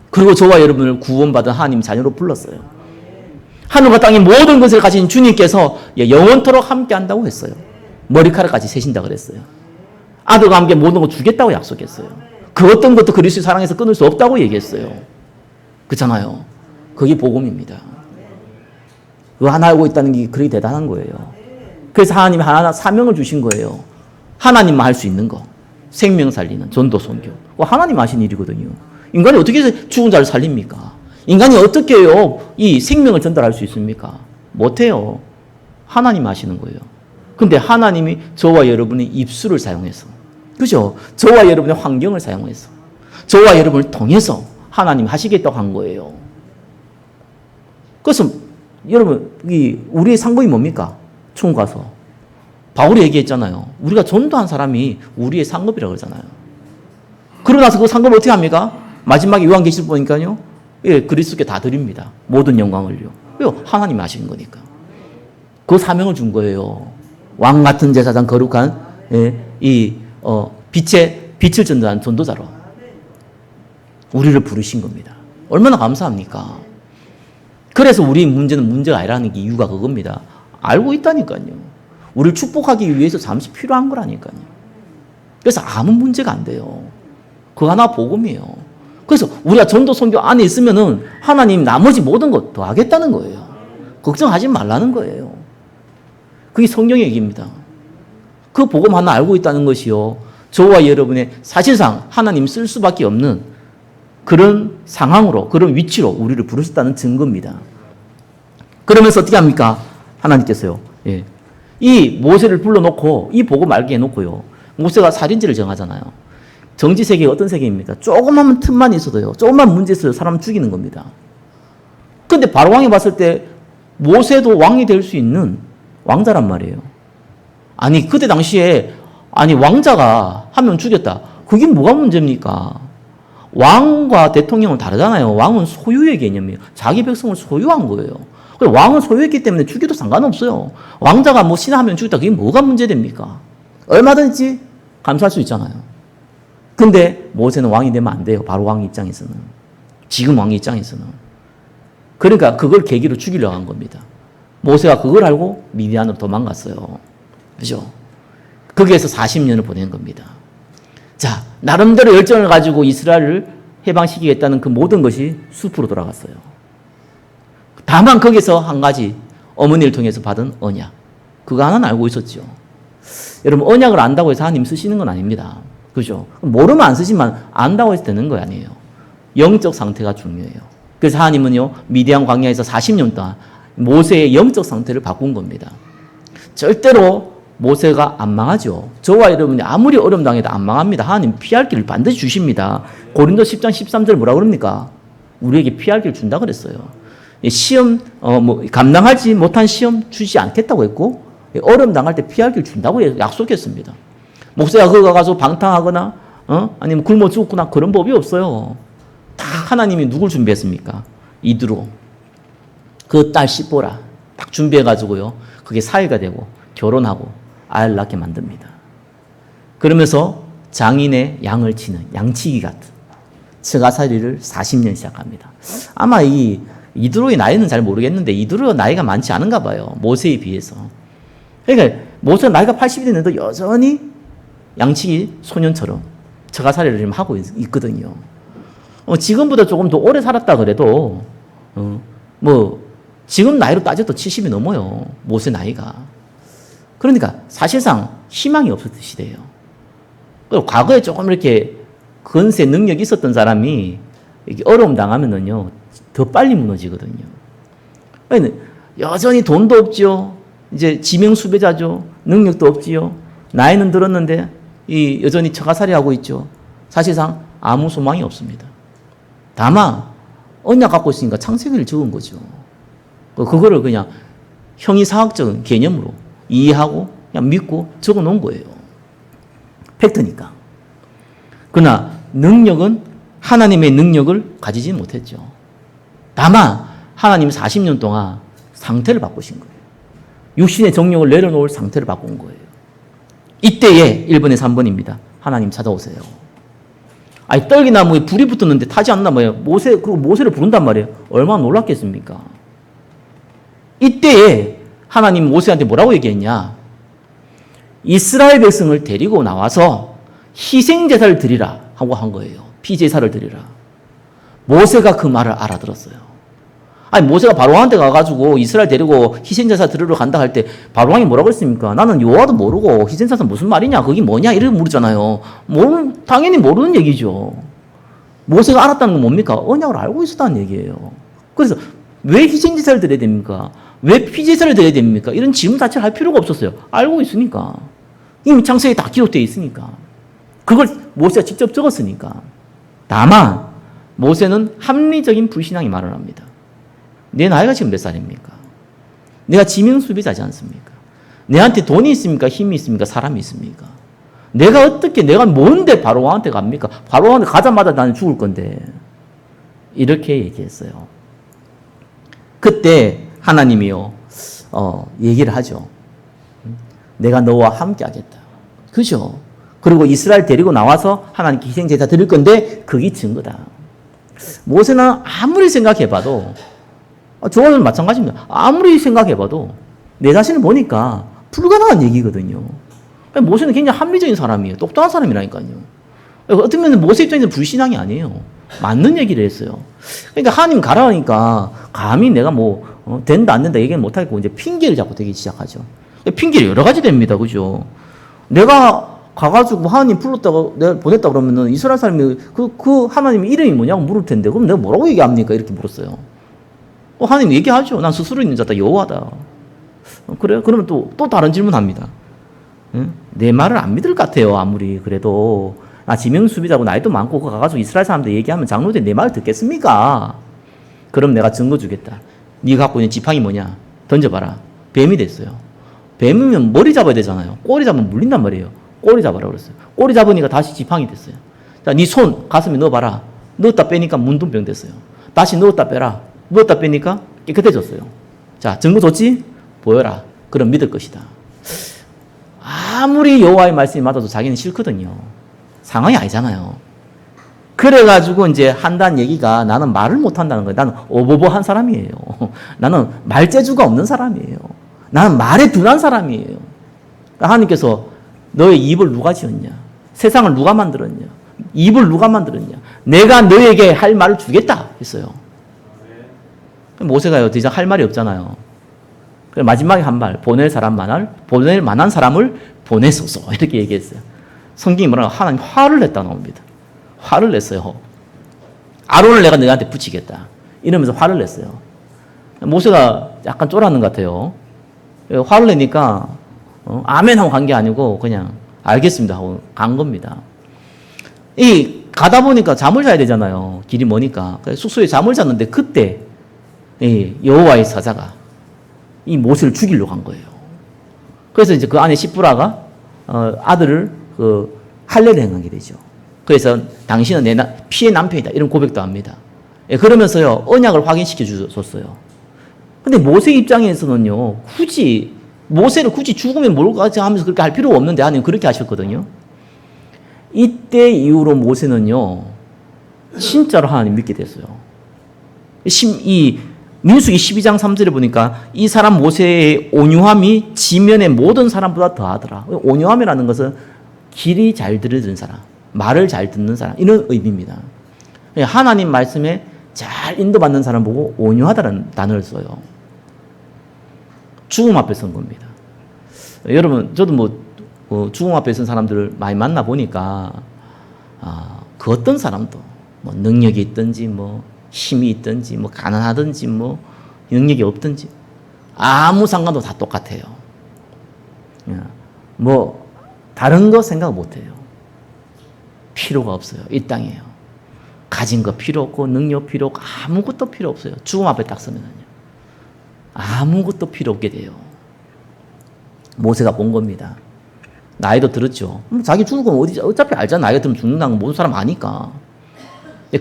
그리고 저와 여러분을 구원받은 하나님 자녀로 불렀어요. 하늘과 땅의 모든 것을 가진 주님께서 영원토록 함께 한다고 했어요. 머리카락까지 세신다 그랬어요. 아들과 함께 모든 걸 주겠다고 약속했어요. 그 어떤 것도 그리스도의 사랑에서 끊을 수 없다고 얘기했어요. 그렇잖아요. 그게 복음입니다. 그거 하나 알고 있다는 게 그렇게 대단한 거예요. 그래서 하나님이 하나 사명을 주신 거예요. 하나님만 할 수 있는 거. 생명 살리는 전도 선교. 하나님 하신 일이거든요. 인간이 어떻게 해서 죽은 자를 살립니까? 인간이 어떻게 해요? 이 생명을 전달할 수 있습니까? 못해요. 하나님 하시는 거예요. 근데 하나님이 저와 여러분의 입술을 사용해서, 그죠? 저와 여러분의 환경을 사용해서, 저와 여러분을 통해서 하나님 하시겠다고 한 거예요. 그래서 여러분, 우리의 상급이 뭡니까? 총 가서. 바울이 얘기했잖아요. 우리가 전도한 사람이 우리의 상급이라고 그러잖아요. 그러고 나서 그 상급을 어떻게 합니까? 마지막에 요한계시록 보니까요. 예, 그리스도께 다 드립니다. 모든 영광을요. 왜요? 하나님이 하시는 거니까. 그 사명을 준 거예요. 왕 같은 제사장 거룩한 빛을 전도한 전도자로 우리를 부르신 겁니다. 얼마나 감사합니까? 그래서 우리 문제는 문제가 아니라는 게 이유가 그겁니다. 알고 있다니까요. 우리를 축복하기 위해서 잠시 필요한 거라니까요. 그래서 아무 문제가 안 돼요. 그거 하나 복음이에요. 그래서 우리가 전도 선교 안에 있으면은 하나님 나머지 모든 것 더 하겠다는 거예요. 걱정하지 말라는 거예요. 그게 성경의 얘기입니다. 그 복음 하나 알고 있다는 것이요. 저와 여러분의 사실상 하나님 쓸 수밖에 없는 그런 상황으로, 그런 위치로 우리를 부르셨다는 증거입니다. 그러면서 어떻게 합니까? 하나님께서요. 예. 이 모세를 불러놓고 이 복음 알게 해놓고요. 모세가 살인죄를 정하잖아요. 정치 세계가 어떤 세계입니까? 조그만 틈만 있어도요. 조금만 문제 있어도 사람 죽이는 겁니다. 근데 바로 왕이 봤을 때 모세도 왕이 될 수 있는 왕자란 말이에요. 아니 그때 당시에 아니 왕자가 한 명 죽였다. 그게 뭐가 문제입니까? 왕과 대통령은 다르잖아요. 왕은 소유의 개념이에요. 자기 백성을 소유한 거예요. 왕은 소유했기 때문에 죽여도 상관없어요. 왕자가 뭐 신하 한 명 죽였다. 그게 뭐가 문제됩니까? 얼마든지 감수할 수 있잖아요. 근데 모세는 왕이 되면 안 돼요. 바로 왕 입장에서는. 지금 왕 입장에서는. 그러니까 그걸 계기로 죽이려고 한 겁니다. 모세가 그걸 알고 미디안으로 도망갔어요. 그죠? 거기에서 40년을 보낸 겁니다. 자, 나름대로 열정을 가지고 이스라엘을 해방시키겠다는 그 모든 것이 숲으로 돌아갔어요. 다만 거기서 한 가지 어머니를 통해서 받은 언약. 그거 하나는 알고 있었죠. 여러분 언약을 안다고 해서 하나님 쓰시는 건 아닙니다. 그죠? 모르면 안 쓰지만 안다고 해서 되는 거 아니에요. 영적 상태가 중요해요. 그래서 하나님은요 미디안 광야에서 40년 동안 모세의 영적 상태를 바꾼 겁니다. 절대로 모세가 안 망하죠. 저와 여러분이 아무리 어려움 당해도 안 망합니다. 하나님 피할 길을 반드시 주십니다. 고린도 10장 13절 뭐라 그럽니까? 우리에게 피할 길을 준다 그랬어요. 시험 감당하지 못한 시험 주지 않겠다고 했고 어려움 당할 때 피할 길을 준다고 약속했습니다. 목사가 그거 가서 방탕하거나 아니면 굶어 죽거나 그런 법이 없어요. 다 하나님이 누굴 준비했습니까? 이드로 그 딸 시보라 딱 준비해가지고요. 그게 사위가 되고 결혼하고 아이를 낳게 만듭니다. 그러면서 장인의 양을 치는 양치기 같은 처가살이를 40년 시작합니다. 아마 이 이드로의 나이는 잘 모르겠는데 이드로가 나이가 많지 않은가 봐요. 모세에 비해서. 그러니까 모세가 나이가 80이 됐는데 여전히 양치기 소년처럼 처가살이를 지금 하고 있거든요. 지금보다 조금 더 오래 살았다 그래도 지금 나이로 따져도 70이 넘어요. 모세 나이가. 그러니까 사실상 희망이 없었던 시대예요. 그리고 과거에 조금 이렇게 건세 능력이 있었던 사람이 이렇게 어려움 당하면은요 더 빨리 무너지거든요. 여전히 돈도 없지요. 이제 지명 수배자죠. 능력도 없지요. 나이는 들었는데 여전히 처가살이 하고 있죠. 사실상 아무 소망이 없습니다. 다만 언약 갖고 있으니까 창세기를 적은 거죠. 그거를 그냥 형이상학적인 개념으로 이해하고 그냥 믿고 적어 놓은 거예요. 팩트니까. 그러나 능력은 하나님의 능력을 가지지 못했죠. 다만 하나님 40년 동안 상태를 바꾸신 거예요. 육신의 정욕을 내려놓을 상태를 바꾼 거예요. 이때에 1번에서 3번입니다. 하나님 찾아오세요. 아니 떨기나무에 불이 붙었는데 타지 않나 뭐예요. 그리고 모세를 부른단 말이에요. 얼마나 놀랐겠습니까? 이때에 하나님 모세한테 뭐라고 얘기했냐? 이스라엘 백성을 데리고 나와서 희생제사를 드리라 하고 한 거예요. 피제사를 드리라. 모세가 그 말을 알아들었어요. 아니 모세가 바로왕한테 가가지고 이스라엘 데리고 희생제사 드리러 간다 할 때 바로왕이 뭐라고 했습니까? 나는 여호와도 모르고 희생제사 무슨 말이냐? 그게 뭐냐? 이렇게 물었잖아요. 당연히 모르는 얘기죠. 모세가 알았다는 건 뭡니까? 언약을 알고 있었다는 얘기예요. 그래서 왜 희생제사를 드려야 됩니까? 왜 피제사를 드려야 됩니까? 이런 질문 자체를 할 필요가 없었어요. 알고 있으니까. 이미 창세기에 다 기록되어 있으니까. 그걸 모세가 직접 적었으니까. 다만 모세는 합리적인 불신앙이 말을 합니다. 내 나이가 지금 몇 살입니까? 내가 지명수비자지 않습니까? 내한테 돈이 있습니까? 힘이 있습니까? 사람이 있습니까? 내가 뭔데 바로왕한테 갑니까? 바로왕한테 가자마자 나는 죽을 건데. 이렇게 얘기했어요. 그때 하나님이요, 얘기를 하죠. 내가 너와 함께 하겠다. 그죠? 그리고 이스라엘 데리고 나와서 하나님께 희생제사 드릴 건데, 그게 증거다. 모세는 아무리 생각해봐도, 저와는 마찬가지입니다. 아무리 생각해봐도, 내 자신을 보니까 불가능한 얘기거든요. 모세는 굉장히 합리적인 사람이에요. 똑똑한 사람이라니까요. 어떻게 보면 모세 입장에서는 불신앙이 아니에요. 맞는 얘기를 했어요. 그러니까 하나님 가라니까 감히 내가 된다 안 된다 얘기는 못하겠고 이제 핑계를 자꾸 대기 시작하죠. 핑계를 여러 가지 됩니다. 그죠? 내가 가가지고 하나님 불렀다고 내가 보냈다 그러면은 이스라엘 사람이 그 하나님 이름이 뭐냐고 물을 텐데 그럼 내가 뭐라고 얘기합니까? 이렇게 물었어요. 하나님 얘기하죠. 난 스스로 있는 자다 여호와다. 그래요? 그러면 또 다른 질문합니다. 응? 내 말을 안 믿을 것 같아요. 아무리 그래도 나 지명수비자고 나이도 많고 그거 가가지고 이스라엘 사람들 얘기하면 장로들이 내 말을 듣겠습니까? 그럼 내가 증거 주겠다. 네가 갖고 있는 지팡이 뭐냐? 던져봐라. 뱀이 됐어요. 뱀이면 머리 잡아야 되잖아요. 꼬리 잡으면 물린단 말이에요. 꼬리 잡아라 그랬어요. 꼬리 잡으니까 다시 지팡이 됐어요. 자, 네 손 가슴에 넣어봐라. 넣었다 빼니까 문둥병 됐어요. 다시 넣었다 빼라. 넣었다 빼니까 깨끗해졌어요. 자, 증거 좋지? 보여라. 그럼 믿을 것이다. 아무리 여호와의 말씀이 맞아도 자기는 싫거든요. 상황이 아니잖아요. 그래가지고 이제 한다는 얘기가 나는 말을 못한다는 거예요. 나는 어버버한 사람이에요. 나는 말재주가 없는 사람이에요. 나는 말에 둔한 사람이에요. 하나님께서 너의 입을 누가 지었냐? 세상을 누가 만들었냐? 입을 누가 만들었냐? 내가 너에게 할 말을 주겠다 했어요. 모세가요, 더 이상 할 말이 없잖아요. 마지막에 한 말, 보낼 만한 사람을 보내소서. 이렇게 얘기했어요. 성경이 뭐라고 하나님 화를 냈다 나옵니다. 화를 냈어요. 아론을 내가 너한테 붙이겠다. 이러면서 화를 냈어요. 모세가 약간 쫄았는 것 같아요. 화를 내니까 아멘 하고 간 게 아니고 그냥 알겠습니다 하고 간 겁니다. 가다 보니까 잠을 자야 되잖아요. 길이 머니까. 숙소에 잠을 잤는데 그때 여호와의 사자가 이 모세를 죽이려고 한 거예요. 그래서 이제 그 안에 시프라가 아들을 할례를 행하게 되죠. 그래서 당신은 피의 남편이다 이런 고백도 합니다. 그러면서요 언약을 확인시켜 줬어요. 근데 모세 입장에서는요 모세를 굳이 죽으면 뭘까 하면서 그렇게 할 필요가 없는데 하나님 그렇게 하셨거든요. 이때 이후로 모세는요 진짜로 하나님 믿게 됐어요. 이 민수기 12장 3절에 보니까 이 사람 모세의 온유함이 지면의 모든 사람보다 더하더라. 온유함이라는 것은 길이 잘 들어주는 사람, 말을 잘 듣는 사람 이런 의미입니다. 하나님 말씀에 잘 인도받는 사람 보고 온유하다는 단어를 써요. 죽음 앞에 선 겁니다. 여러분 저도 죽음 앞에 선 사람들을 많이 만나 보니까 그 어떤 사람도 능력이 있든지 힘이 있든지 가난하든지 능력이 없든지 아무 상관도 다 똑같아요. 다른 거 생각 못해요. 필요가 없어요. 이 땅이에요. 가진 거 필요 없고 능력 필요 없고 아무것도 필요 없어요. 죽음 앞에 딱 서면은요. 아무것도 필요 없게 돼요. 모세가 본 겁니다. 나이도 들었죠. 자기 죽는 건 어차피 알잖아. 나이가 들면 죽는다는 건 모든 사람 아니까.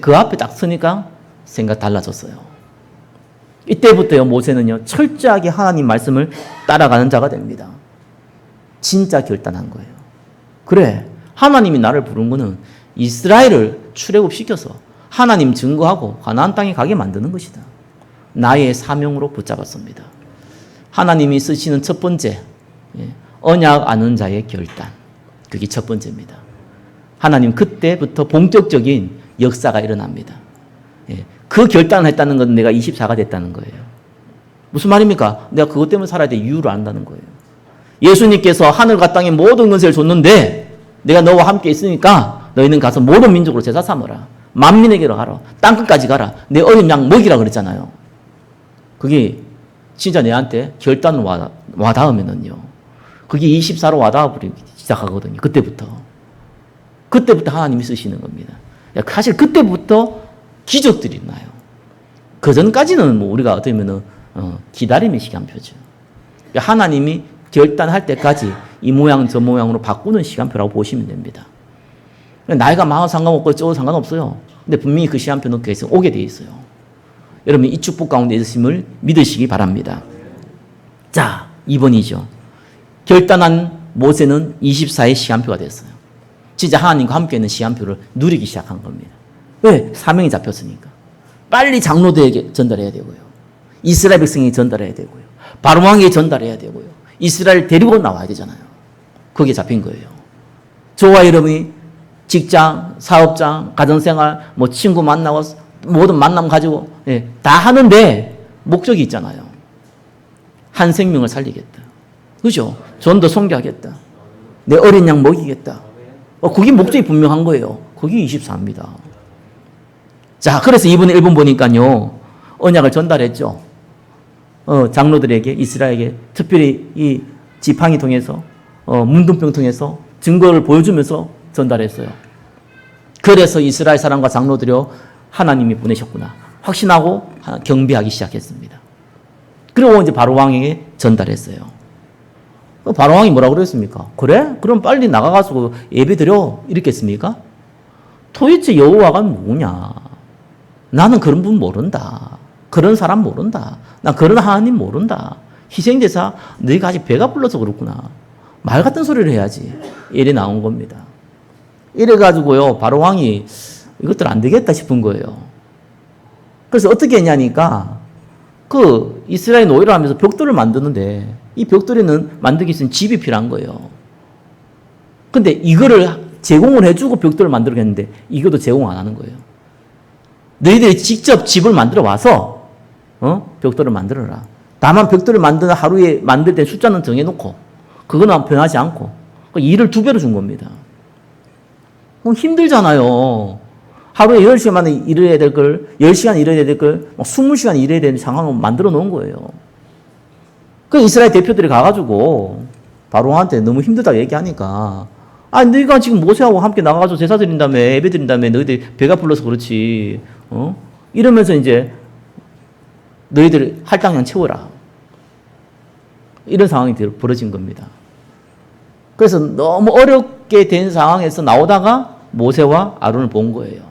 그 앞에 딱 서니까 생각 달라졌어요. 이때부터요 모세는요 철저하게 하나님 말씀을 따라가는 자가 됩니다. 진짜 결단한 거예요. 그래 하나님이 나를 부른 거는 이스라엘을 출애굽시켜서 하나님 증거하고 가나안 땅에 가게 만드는 것이다. 나의 사명으로 붙잡았습니다. 하나님이 쓰시는 첫 번째 언약 아는 자의 결단. 그게 첫 번째입니다. 하나님 그때부터 본격적인 역사가 일어납니다. 그 결단을 했다는 건 내가 24가 됐다는 거예요. 무슨 말입니까? 내가 그것 때문에 살아야 될 이유를 안다는 거예요. 예수님께서 하늘과 땅의 모든 것을 줬는데 내가 너와 함께 있으니까 너희는 가서 모든 민족으로 제사 삼으라. 만민에게로 가라. 땅끝까지 가라. 내 어린 양 먹이라 그랬잖아요. 그게 진짜 내한테 결단을 와닿으면은요. 그게 24로 와닿아버리기 시작하거든요. 그때부터 하나님이 쓰시는 겁니다. 사실 그때부터 기적들이 나요. 그 전까지는 우리가 어떻게 보면 기다림의 시간표죠. 하나님이 결단할 때까지 이 모양 저 모양으로 바꾸는 시간표라고 보시면 됩니다. 나이가 많아도 상관없고 적어도 상관없어요. 근데 분명히 그 시간표는 계속 오게 돼 있어요. 여러분 이 축복 가운데 있으심을 믿으시기 바랍니다. 자, 2번이죠. 결단한 모세는 24의 시간표가 됐어요. 진짜 하나님과 함께 있는 시간표를 누리기 시작한 겁니다. 왜? 사명이 잡혔으니까. 빨리 장로들에게 전달해야 되고요. 이스라엘 백성에게 전달해야 되고요. 바로왕에게 전달해야 되고요. 이스라엘 데리고 나와야 되잖아요. 그게 잡힌 거예요. 저와 여러분이 직장, 사업장, 가정생활, 친구 만나고 모든 만남 가지고 다 하는데 목적이 있잖아요. 한 생명을 살리겠다. 그죠? 전도 선교하겠다. 내 어린 양 먹이겠다. 그게 목적이 분명한 거예요. 그게 24입니다. 자, 그래서 이번에 1번 보니까요, 언약을 전달했죠. 장로들에게, 이스라엘에게, 특별히 이 지팡이 통해서, 문둥병 통해서 증거를 보여주면서 전달했어요. 그래서 이스라엘 사람과 장로들이요, 하나님이 보내셨구나 확신하고 경배하기 시작했습니다. 그리고 이제 바로 왕에게 전달했어요. 바로 왕이 뭐라고 그랬습니까? 그래? 그럼 빨리 나가가지고 예배 드려 이랬겠습니까? 도대체 여호와가 뭐냐? 나는 그런 분 모른다. 그런 사람 모른다. 나 그런 하나님 모른다. 희생제사 너희가 아직 배가 불러서 그렇구나. 말 같은 소리를 해야지. 이래 나온 겁니다. 이래가지고요, 바로 왕이 이것들 안 되겠다 싶은 거예요. 그래서 어떻게 했냐니까, 그 이스라엘 노예를 하면서 벽돌을 만드는데, 이 벽돌에는 만들기 위해서는 집이 필요한 거예요. 근데 이거를 제공을 해주고 벽돌을 만들겠는데, 이것도 제공 안 하는 거예요. 너희들이 직접 집을 만들어 와서, 벽돌을 만들어라. 다만 벽돌을 만드는 하루에 만들 때 숫자는 정해놓고, 그거는 변하지 않고, 일을 2배로 준 겁니다. 그럼 힘들잖아요. 하루에 10시간 만에 일해야 될 걸, 10시간 일해야 될 걸, 20시간 일해야 되는 상황을 만들어 놓은 거예요. 그 이스라엘 대표들이 가가지고, 바로한테 너무 힘들다고 얘기하니까, 너희가 지금 모세하고 함께 나가가지고 제사 드린다며, 예배 드린다며, 너희들 배가 불러서 그렇지, 이러면서 이제, 너희들 할당량 채워라. 이런 상황이 벌어진 겁니다. 그래서 너무 어렵게 된 상황에서 나오다가 모세와 아론을 본 거예요.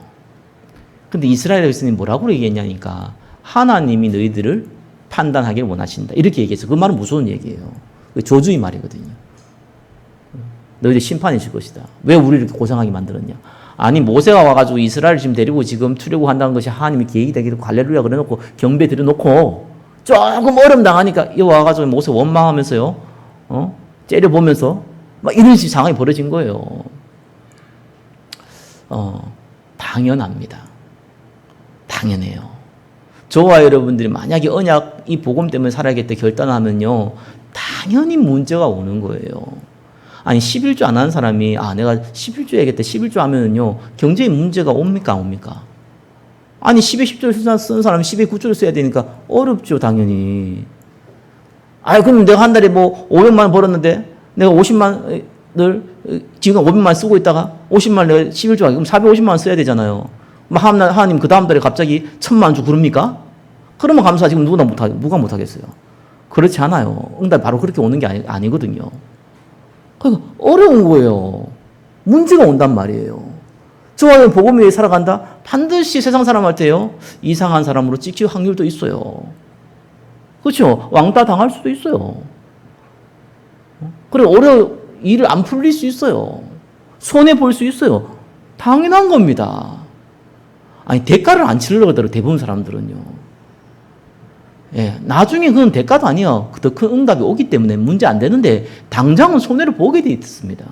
근데 이스라엘 백성이 뭐라고 얘기했냐니까, 하나님이 너희들을 판단하기를 원하신다. 이렇게 얘기해서 그 말은 무서운 얘기예요. 조주의 말이거든요. 너희들 심판이 있을 것이다. 왜 우리를 이렇게 고생하게 만들었냐. 아니, 모세가 와가지고 이스라엘을 지금 데리고 지금 출애굽한다는 것이 하나님의 계획이 되기도 할렐루야 그래놓고 경배 드려놓고 조금 어려움 당하니까 이 와가지고 모세 원망하면서요, 째려보면서 막 이런 식의 상황이 벌어진 거예요. 당연합니다. 당연해요. 저와 여러분들이 만약에 언약 이 복음 때문에 살아야겠다 결단하면요, 당연히 문제가 오는 거예요. 아니 11조 안 하는 사람이 내가 11조 해야겠다 11조 하면은요 경제에 문제가 옵니까 안 옵니까? 아니 10에 10조를 쓰는 사람이 10에 9조를 써야 되니까 어렵죠 당연히. 그럼 내가 한 달에 뭐 500만 원 벌었는데 내가 50만을 지금 500만 쓰고 있다가 50만 원 내가 11조 하기 그럼 450만 원 써야 되잖아요. 하나님 그 다음 달에 갑자기 1000만 원 주고 그럽니까? 그러면 감사 지금 누가 못하겠어요. 그렇지 않아요. 응답이 바로 그렇게 오는 게 아니거든요. 그러니까 어려운 거예요. 문제가 온단 말이에요. 저와 복음 위에 살아간다? 반드시 세상 사람한테요, 이상한 사람으로 찍힐 확률도 있어요. 그렇죠? 왕따 당할 수도 있어요. 그리고 일을 안 풀릴 수 있어요. 손해볼 수 있어요. 당연한 겁니다. 대가를 안 치려고 하더라도 대부분 사람들은요. 나중에 그건 대가도 아니에요. 더 큰 응답이 오기 때문에 문제 안 되는데 당장은 손해를 보게 돼 있습니다.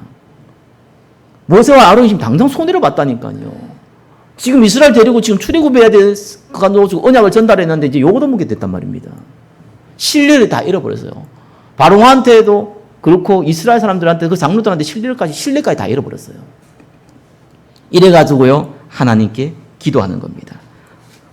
모세와 아론이 지금 당장 손해를 봤다니까요. 지금 이스라엘 데리고 지금 출애굽해야 될 언약을 전달했는데 이제 요거도 묻게 됐단 말입니다. 신뢰를 다 잃어버렸어요. 바로한테도 그렇고 이스라엘 사람들한테 그 장로들한테 신뢰까지 다 잃어버렸어요. 이래가지고요 하나님께 기도하는 겁니다.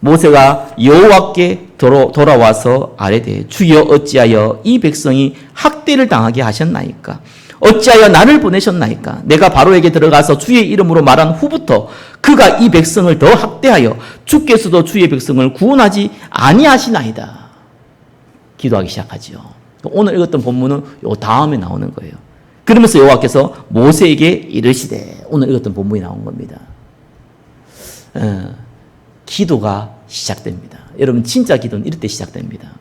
모세가 여호와께 돌아와서 아뢰되 주여 어찌하여 이 백성이 학대를 당하게 하셨나이까? 어찌하여 나를 보내셨나이까? 내가 바로에게 들어가서 주의 이름으로 말한 후부터 그가 이 백성을 더 학대하여 주께서도 주의 백성을 구원하지 아니하시나이다. 기도하기 시작하죠. 오늘 읽었던 본문은 요 다음에 나오는 거예요. 그러면서 여호와께서 모세에게 이르시되 오늘 읽었던 본문이 나온 겁니다. 기도가 시작됩니다. 여러분 진짜 기도는 이럴 때 시작됩니다.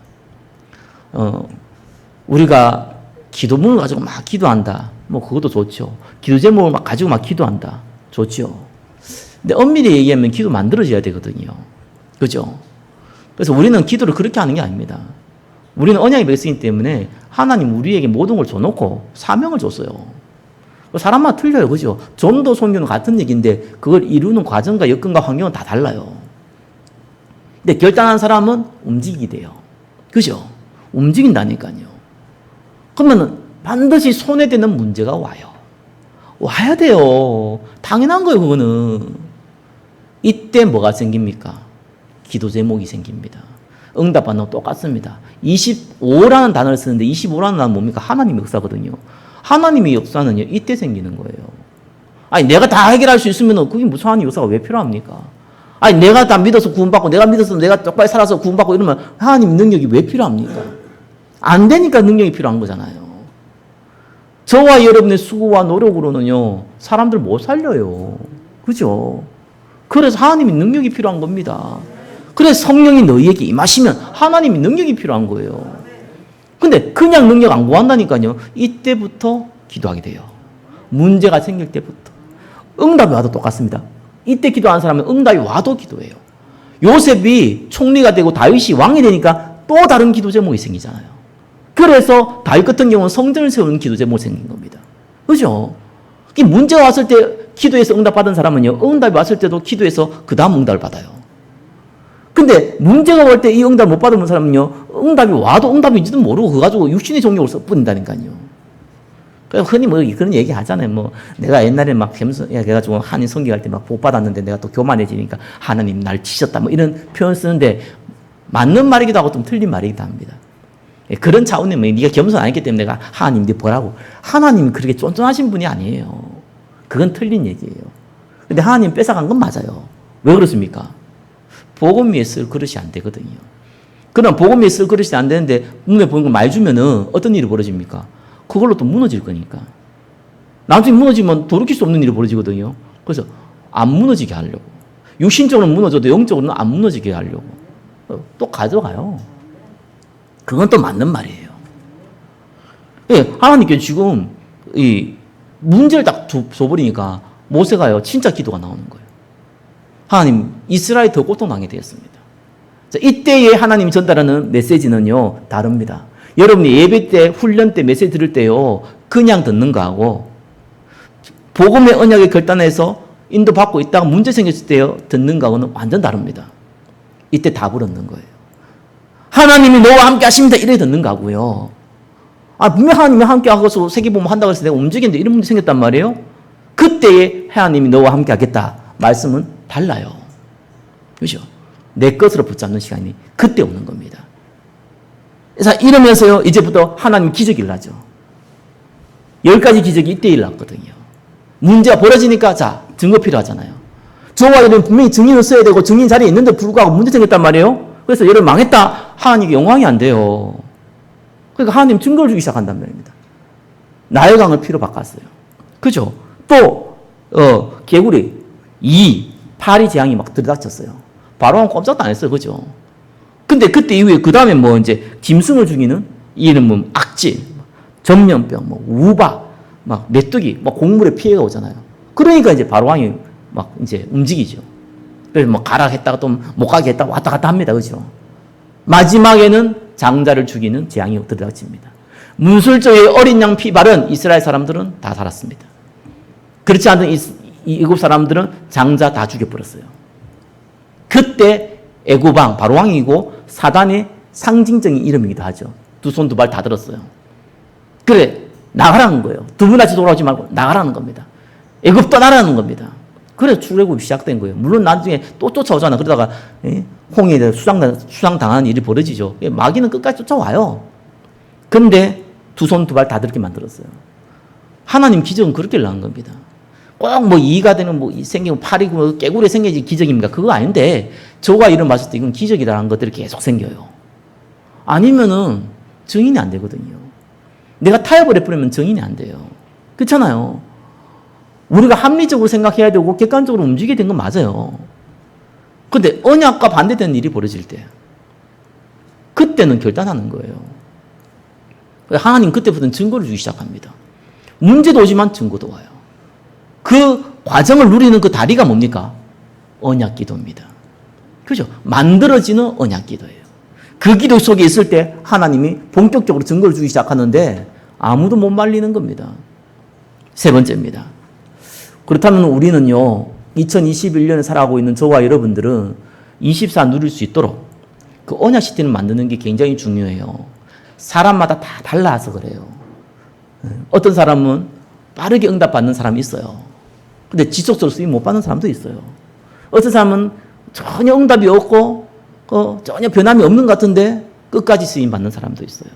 우리가 기도문을 가지고 막 기도한다. 뭐 그것도 좋죠. 기도 제목을 막 가지고 막 기도한다. 좋죠. 근데 엄밀히 얘기하면 기도 만들어져야 되거든요. 그죠? 그래서 우리는 기도를 그렇게 하는 게 아닙니다. 우리는 언약의 백성이기 때문에 하나님 우리에게 모든 걸 줘놓고 사명을 줬어요. 사람마다 틀려요. 그죠? 전도 선교는 같은 얘기인데 그걸 이루는 과정과 여건과 환경은 다 달라요. 근데 결단한 사람은 움직이게 돼요. 그죠? 움직인다니까요. 그러면 반드시 손해되는 문제가 와요. 와야 돼요. 당연한 거예요, 그거는. 이때 뭐가 생깁니까? 기도 제목이 생깁니다. 응답받는 거 똑같습니다. 25라는 단어를 쓰는데 25라는 단어는 뭡니까? 하나님의 역사거든요. 하나님의 역사는요, 이때 생기는 거예요. 아니, 내가 다 해결할 수 있으면 그게 무슨 하나님의 역사가 왜 필요합니까? 아니, 내가 다 믿어서 구원받고, 내가 믿어서 내가 똑바로 살아서 구원받고 이러면 하나님 능력이 왜 필요합니까? 안 되니까 능력이 필요한 거잖아요. 저와 여러분의 수고와 노력으로는요, 사람들 못 살려요. 그죠? 그래서 하나님의 능력이 필요한 겁니다. 그래서 성령이 너희에게 임하시면 하나님의 능력이 필요한 거예요. 근데 그냥 능력 안 구한다니까요. 이때부터 기도하게 돼요. 문제가 생길 때부터. 응답이 와도 똑같습니다. 이때 기도하는 사람은 응답이 와도 기도해요. 요셉이 총리가 되고 다윗이 왕이 되니까 또 다른 기도 제목이 생기잖아요. 그래서 다윗 같은 경우는 성전을 세우는 기도 제목이 생긴 겁니다. 그죠? 문제가 왔을 때 기도해서 응답받은 사람은요, 응답이 왔을 때도 기도해서 그 다음 응답을 받아요. 근데 문제가 올 때 이 응답을 못 받은 사람은요, 응답이 와도 응답인지도 모르고 그거 가지고 육신의 종교를 써버린다니까요. 흔히 뭐 그런 얘기 하잖아요. 내가 옛날에 막 해가지고 한인 선교할 때 막 복 받았는데 내가 또 교만해지니까 하나님 날 치셨다. 이런 표현 쓰는데 맞는 말이기도 하고 좀 틀린 말이기도 합니다. 그런 차원에 네가 겸손 안 했기 때문에 내가 하나님 네 보라고. 하나님이 그렇게 쫀쫀하신 분이 아니에요. 그건 틀린 얘기예요. 근데 하나님 뺏어간 건 맞아요. 왜 그렇습니까? 복음 위에 쓸 그릇이 안 되거든요. 그럼 복음 위에 쓸 그릇이 안 되는데 눈에 보이는 걸 많이 주면은 어떤 일이 벌어집니까? 그걸로 또 무너질 거니까. 나중에 무너지면 돌이킬 수 없는 일이 벌어지거든요. 그래서 안 무너지게 하려고. 육신적으로는 무너져도 영적으로는 안 무너지게 하려고. 또 가져가요. 그건 또 맞는 말이에요. 예, 하나님께 지금 이 문제를 딱 줘버리니까 모세가요, 진짜 기도가 나오는 거예요. 하나님, 이스라엘이 더 고통당하게 되었습니다. 자, 이때에 하나님이 전달하는 메시지는요, 다릅니다. 여러분이 예배 때, 훈련 때, 메시지 들을 때요, 그냥 듣는 거하고, 복음의 언약에 결단해서 인도받고 있다가 문제 생겼을 때요, 듣는 거하고는 완전 다릅니다. 이때 답을 얻는 거예요. 하나님이 너와 함께 하십니다. 이래 듣는 거하고요. 분명 하나님이 함께 하고서 세계보험 한다고 해서 내가 움직이는데 이런 문제 생겼단 말이에요. 그때에 하나님이 너와 함께 하겠다. 말씀은 달라요. 그죠? 내 것으로 붙잡는 시간이 그때 오는 겁니다. 그래서 이러면서요, 이제부터 하나님 기적이 일어나죠. 10가지 기적이 이때 일어났거든요. 문제가 벌어지니까, 자, 증거 필요하잖아요. 저와 여러분 분명히 증인을 써야 되고 증인 자리에 있는데 불구하고 문제 생겼단 말이에요. 그래서 여러분 망했다. 하나님께 영광이 안 돼요. 그러니까 하나님 증거를 주기 시작한단 말입니다. 나일강을 피로 바꿨어요. 그죠? 또, 개구리, 파리 재앙이 막 들이닥쳤어요. 바로는 꼼짝도 안 했어요. 그죠? 근데 그때 이후에 그 다음에 이제 짐승을 죽이는 이름 악질, 전면병, 우박, 막 메뚜기, 곡물에 피해가 오잖아요. 그러니까 이제 바로왕이 막 이제 움직이죠. 그래서 가라 했다가 또 못 가게 했다가 왔다 갔다 합니다. 그죠? 마지막에는 장자를 죽이는 재앙이 들이닥칩니다. 문술조의 어린 양 피발은 이스라엘 사람들은 다 살았습니다. 그렇지 않은 애굽 사람들은 장자 다 죽여버렸어요. 그때 애굽왕 바로왕이고 사단의 상징적인 이름이기도 하죠. 두 손 두 발 다 들었어요. 그래 나가라는 거예요. 두 분 다시 돌아오지 말고 나가라는 겁니다. 애굽 떠나라는 겁니다. 그래서 출애굽이 시작된 거예요. 물론 나중에 또 쫓아오잖아. 그러다가 홍해에 수상당하는 일이 벌어지죠. 마귀는 끝까지 쫓아와요. 근데 두 손 두 발 다 들게 만들었어요. 하나님 기적은 그렇게 일어난 겁니다. 꼭 이가 되는 생기고 팔이 깨구리 생겨지 기적입니까? 그거 아닌데 저가 이런 봤을 때 이건 기적이라는 것들이 계속 생겨요. 아니면은 증인이 안 되거든요. 내가 타협을 해버리면 증인이 안 돼요. 그렇잖아요. 우리가 합리적으로 생각해야 되고 객관적으로 움직이게 된 건 맞아요. 근데 언약과 반대되는 일이 벌어질 때 그때는 결단하는 거예요. 하나님 그때부터는 증거를 주기 시작합니다. 문제도 오지만 증거도 와요. 그 과정을 누리는 그 다리가 뭡니까? 언약 기도입니다. 그죠? 만들어지는 언약 기도예요. 그 기도 속에 있을 때 하나님이 본격적으로 증거를 주기 시작하는데 아무도 못 말리는 겁니다. 세 번째입니다. 그렇다면 우리는요, 2021년에 살아가고 있는 저와 여러분들은 24 누릴 수 있도록 그 언약 시스템을 만드는 게 굉장히 중요해요. 사람마다 다 달라서 그래요. 어떤 사람은 빠르게 응답받는 사람이 있어요. 근데 지속적으로 쓰임 못 받는 사람도 있어요. 어떤 사람은 전혀 응답이 없고 전혀 변함이 없는 것 같은데 끝까지 쓰임 받는 사람도 있어요.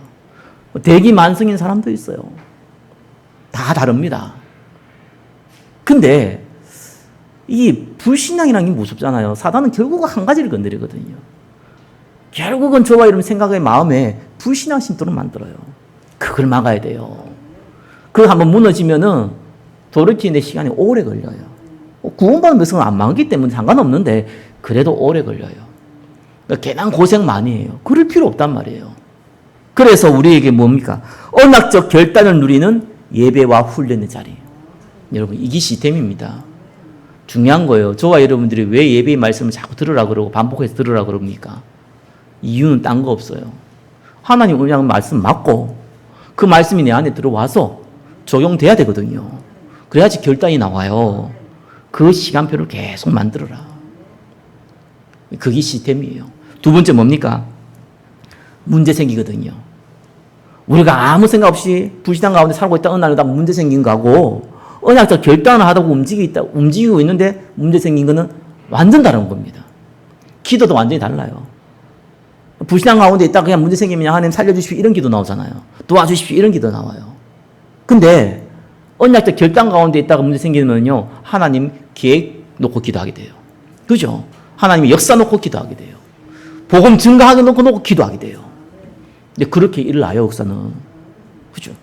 대기만성인 사람도 있어요. 다 다릅니다. 근데 이 불신앙이라는 게 무섭잖아요. 사단은 결국은 한 가지를 건드리거든요. 결국은 저와 여러분 생각의 마음에 불신앙 심도를 만들어요. 그걸 막아야 돼요. 그거 한번 무너지면은 돌이키는 시간이 오래 걸려요. 구원받은 백성은 안 망하기 때문에 상관없는데 그래도 오래 걸려요. 그러니까 괜한 고생 많이 해요. 그럴 필요 없단 말이에요. 그래서 우리에게 뭡니까? 언약적 결단을 누리는 예배와 훈련의 자리. 여러분 이게 시스템입니다. 중요한 거예요. 저와 여러분들이 왜 예배의 말씀을 자꾸 들으라 그러고 반복해서 들으라 그럽니까? 이유는 딴 거 없어요. 하나님 그냥 말씀 맞고 그 말씀이 내 안에 들어와서 적용돼야 되거든요. 그래야지 결단이 나와요. 그 시간표를 계속 만들어라. 그게 시스템이에요. 두 번째 뭡니까? 문제 생기거든요. 우리가 아무 생각 없이 불신앙 가운데 살고 있다 어느 날 문제 생긴 거하고 언약적 결단을 하다고 움직이고 있는데 문제 생긴 거는 완전 다른 겁니다. 기도도 완전히 달라요. 불신앙 가운데 있다 그냥 문제 생기면 하나님 살려주십시오 이런 기도 나오잖아요. 도와주십시오 이런 기도 나와요. 근데 언약적 결단 가운데 있다가 문제 생기면요 하나님 계획 놓고 기도하게 돼요. 그죠? 하나님의 역사 놓고 기도하게 돼요. 복음 증가하게 놓고 기도하게 돼요. 근데 그렇게 일어나요 역사는. 그죠?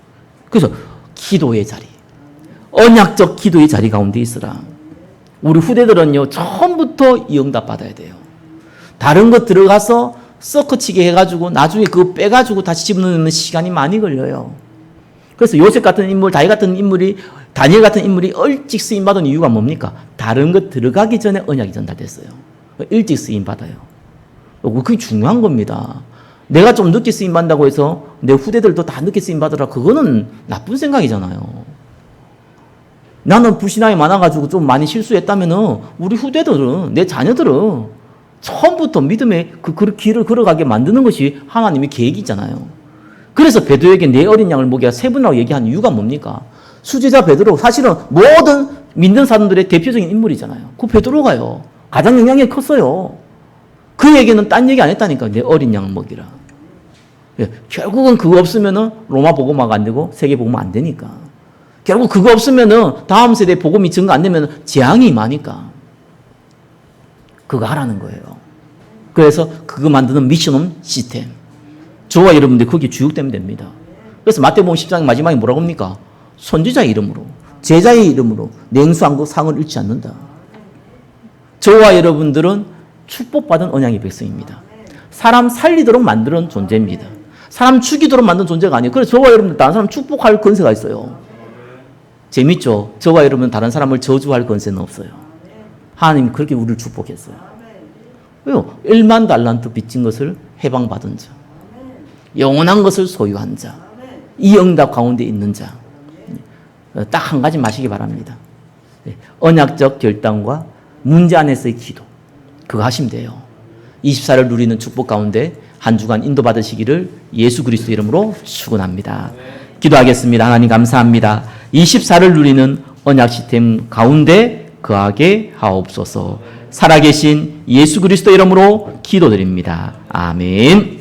그래서 기도의 자리, 언약적 기도의 자리 가운데 있으라. 우리 후대들은요 처음부터 이 응답 받아야 돼요. 다른 것 들어가서 섞어치게 해가지고 나중에 그거 빼가지고 다시 집어넣는 시간이 많이 걸려요. 그래서 요셉 같은 인물, 다니엘 같은 인물이 일찍 쓰임 받은 이유가 뭡니까? 다른 것 들어가기 전에 언약이 전달됐어요. 일찍 쓰임 받아요. 그게 중요한 겁니다. 내가 좀 늦게 쓰임 받는다고 해서 내 후대들도 다 늦게 쓰임 받으라. 그거는 나쁜 생각이잖아요. 나는 불신앙이 많아가지고 좀 많이 실수했다면은 우리 후대들은, 내 자녀들은 처음부터 믿음의 그 길을 걸어가게 만드는 것이 하나님의 계획이잖아요. 그래서 베드로에게 내 어린 양을 먹이라 세 번이라고 얘기한 이유가 뭡니까? 수제자 베드로, 사실은 모든 믿는 사람들의 대표적인 인물이잖아요. 그 베드로가요. 가장 영향이 컸어요. 그에게는 딴 얘기 안 했다니까. 내 어린 양을 먹이라. 예, 결국은 그거 없으면은 로마 복음화가 안 되고 세계 복음화 안 되니까. 결국 그거 없으면은 다음 세대 복음이 증가 안 되면 재앙이 임하니까. 그거 하라는 거예요. 그래서 그거 만드는 미션홈 시스템. 저와 여러분들 거기에 주육되면 됩니다. 그래서 마태복음 10장 마지막에 뭐라고 합니까? 선지자의 이름으로, 제자의 이름으로 냉수한 것 상을 잃지 않는다. 저와 여러분들은 축복받은 언약의 백성입니다. 사람 살리도록 만드는 존재입니다. 사람 죽이도록 만든 존재가 아니에요. 그래서 저와 여러분들 다른 사람 축복할 권세가 있어요. 재밌죠? 저와 여러분은 다른 사람을 저주할 권세는 없어요. 하나님이 그렇게 우리를 축복했어요. 왜요? 1만 달란트 빚진 것을 해방받은 자, 영원한 것을 소유한 자, 이 응답 가운데 있는 자, 딱 한 가지 마시기 바랍니다. 언약적 결단과 문제 안에서의 기도, 그거 하시면 돼요. 24를 누리는 축복 가운데 한 주간 인도받으시기를 예수 그리스도 이름으로 축원합니다. 기도하겠습니다. 하나님 감사합니다. 24를 누리는 언약 시스템 가운데 거하게 하옵소서. 살아계신 예수 그리스도 이름으로 기도드립니다. 아멘.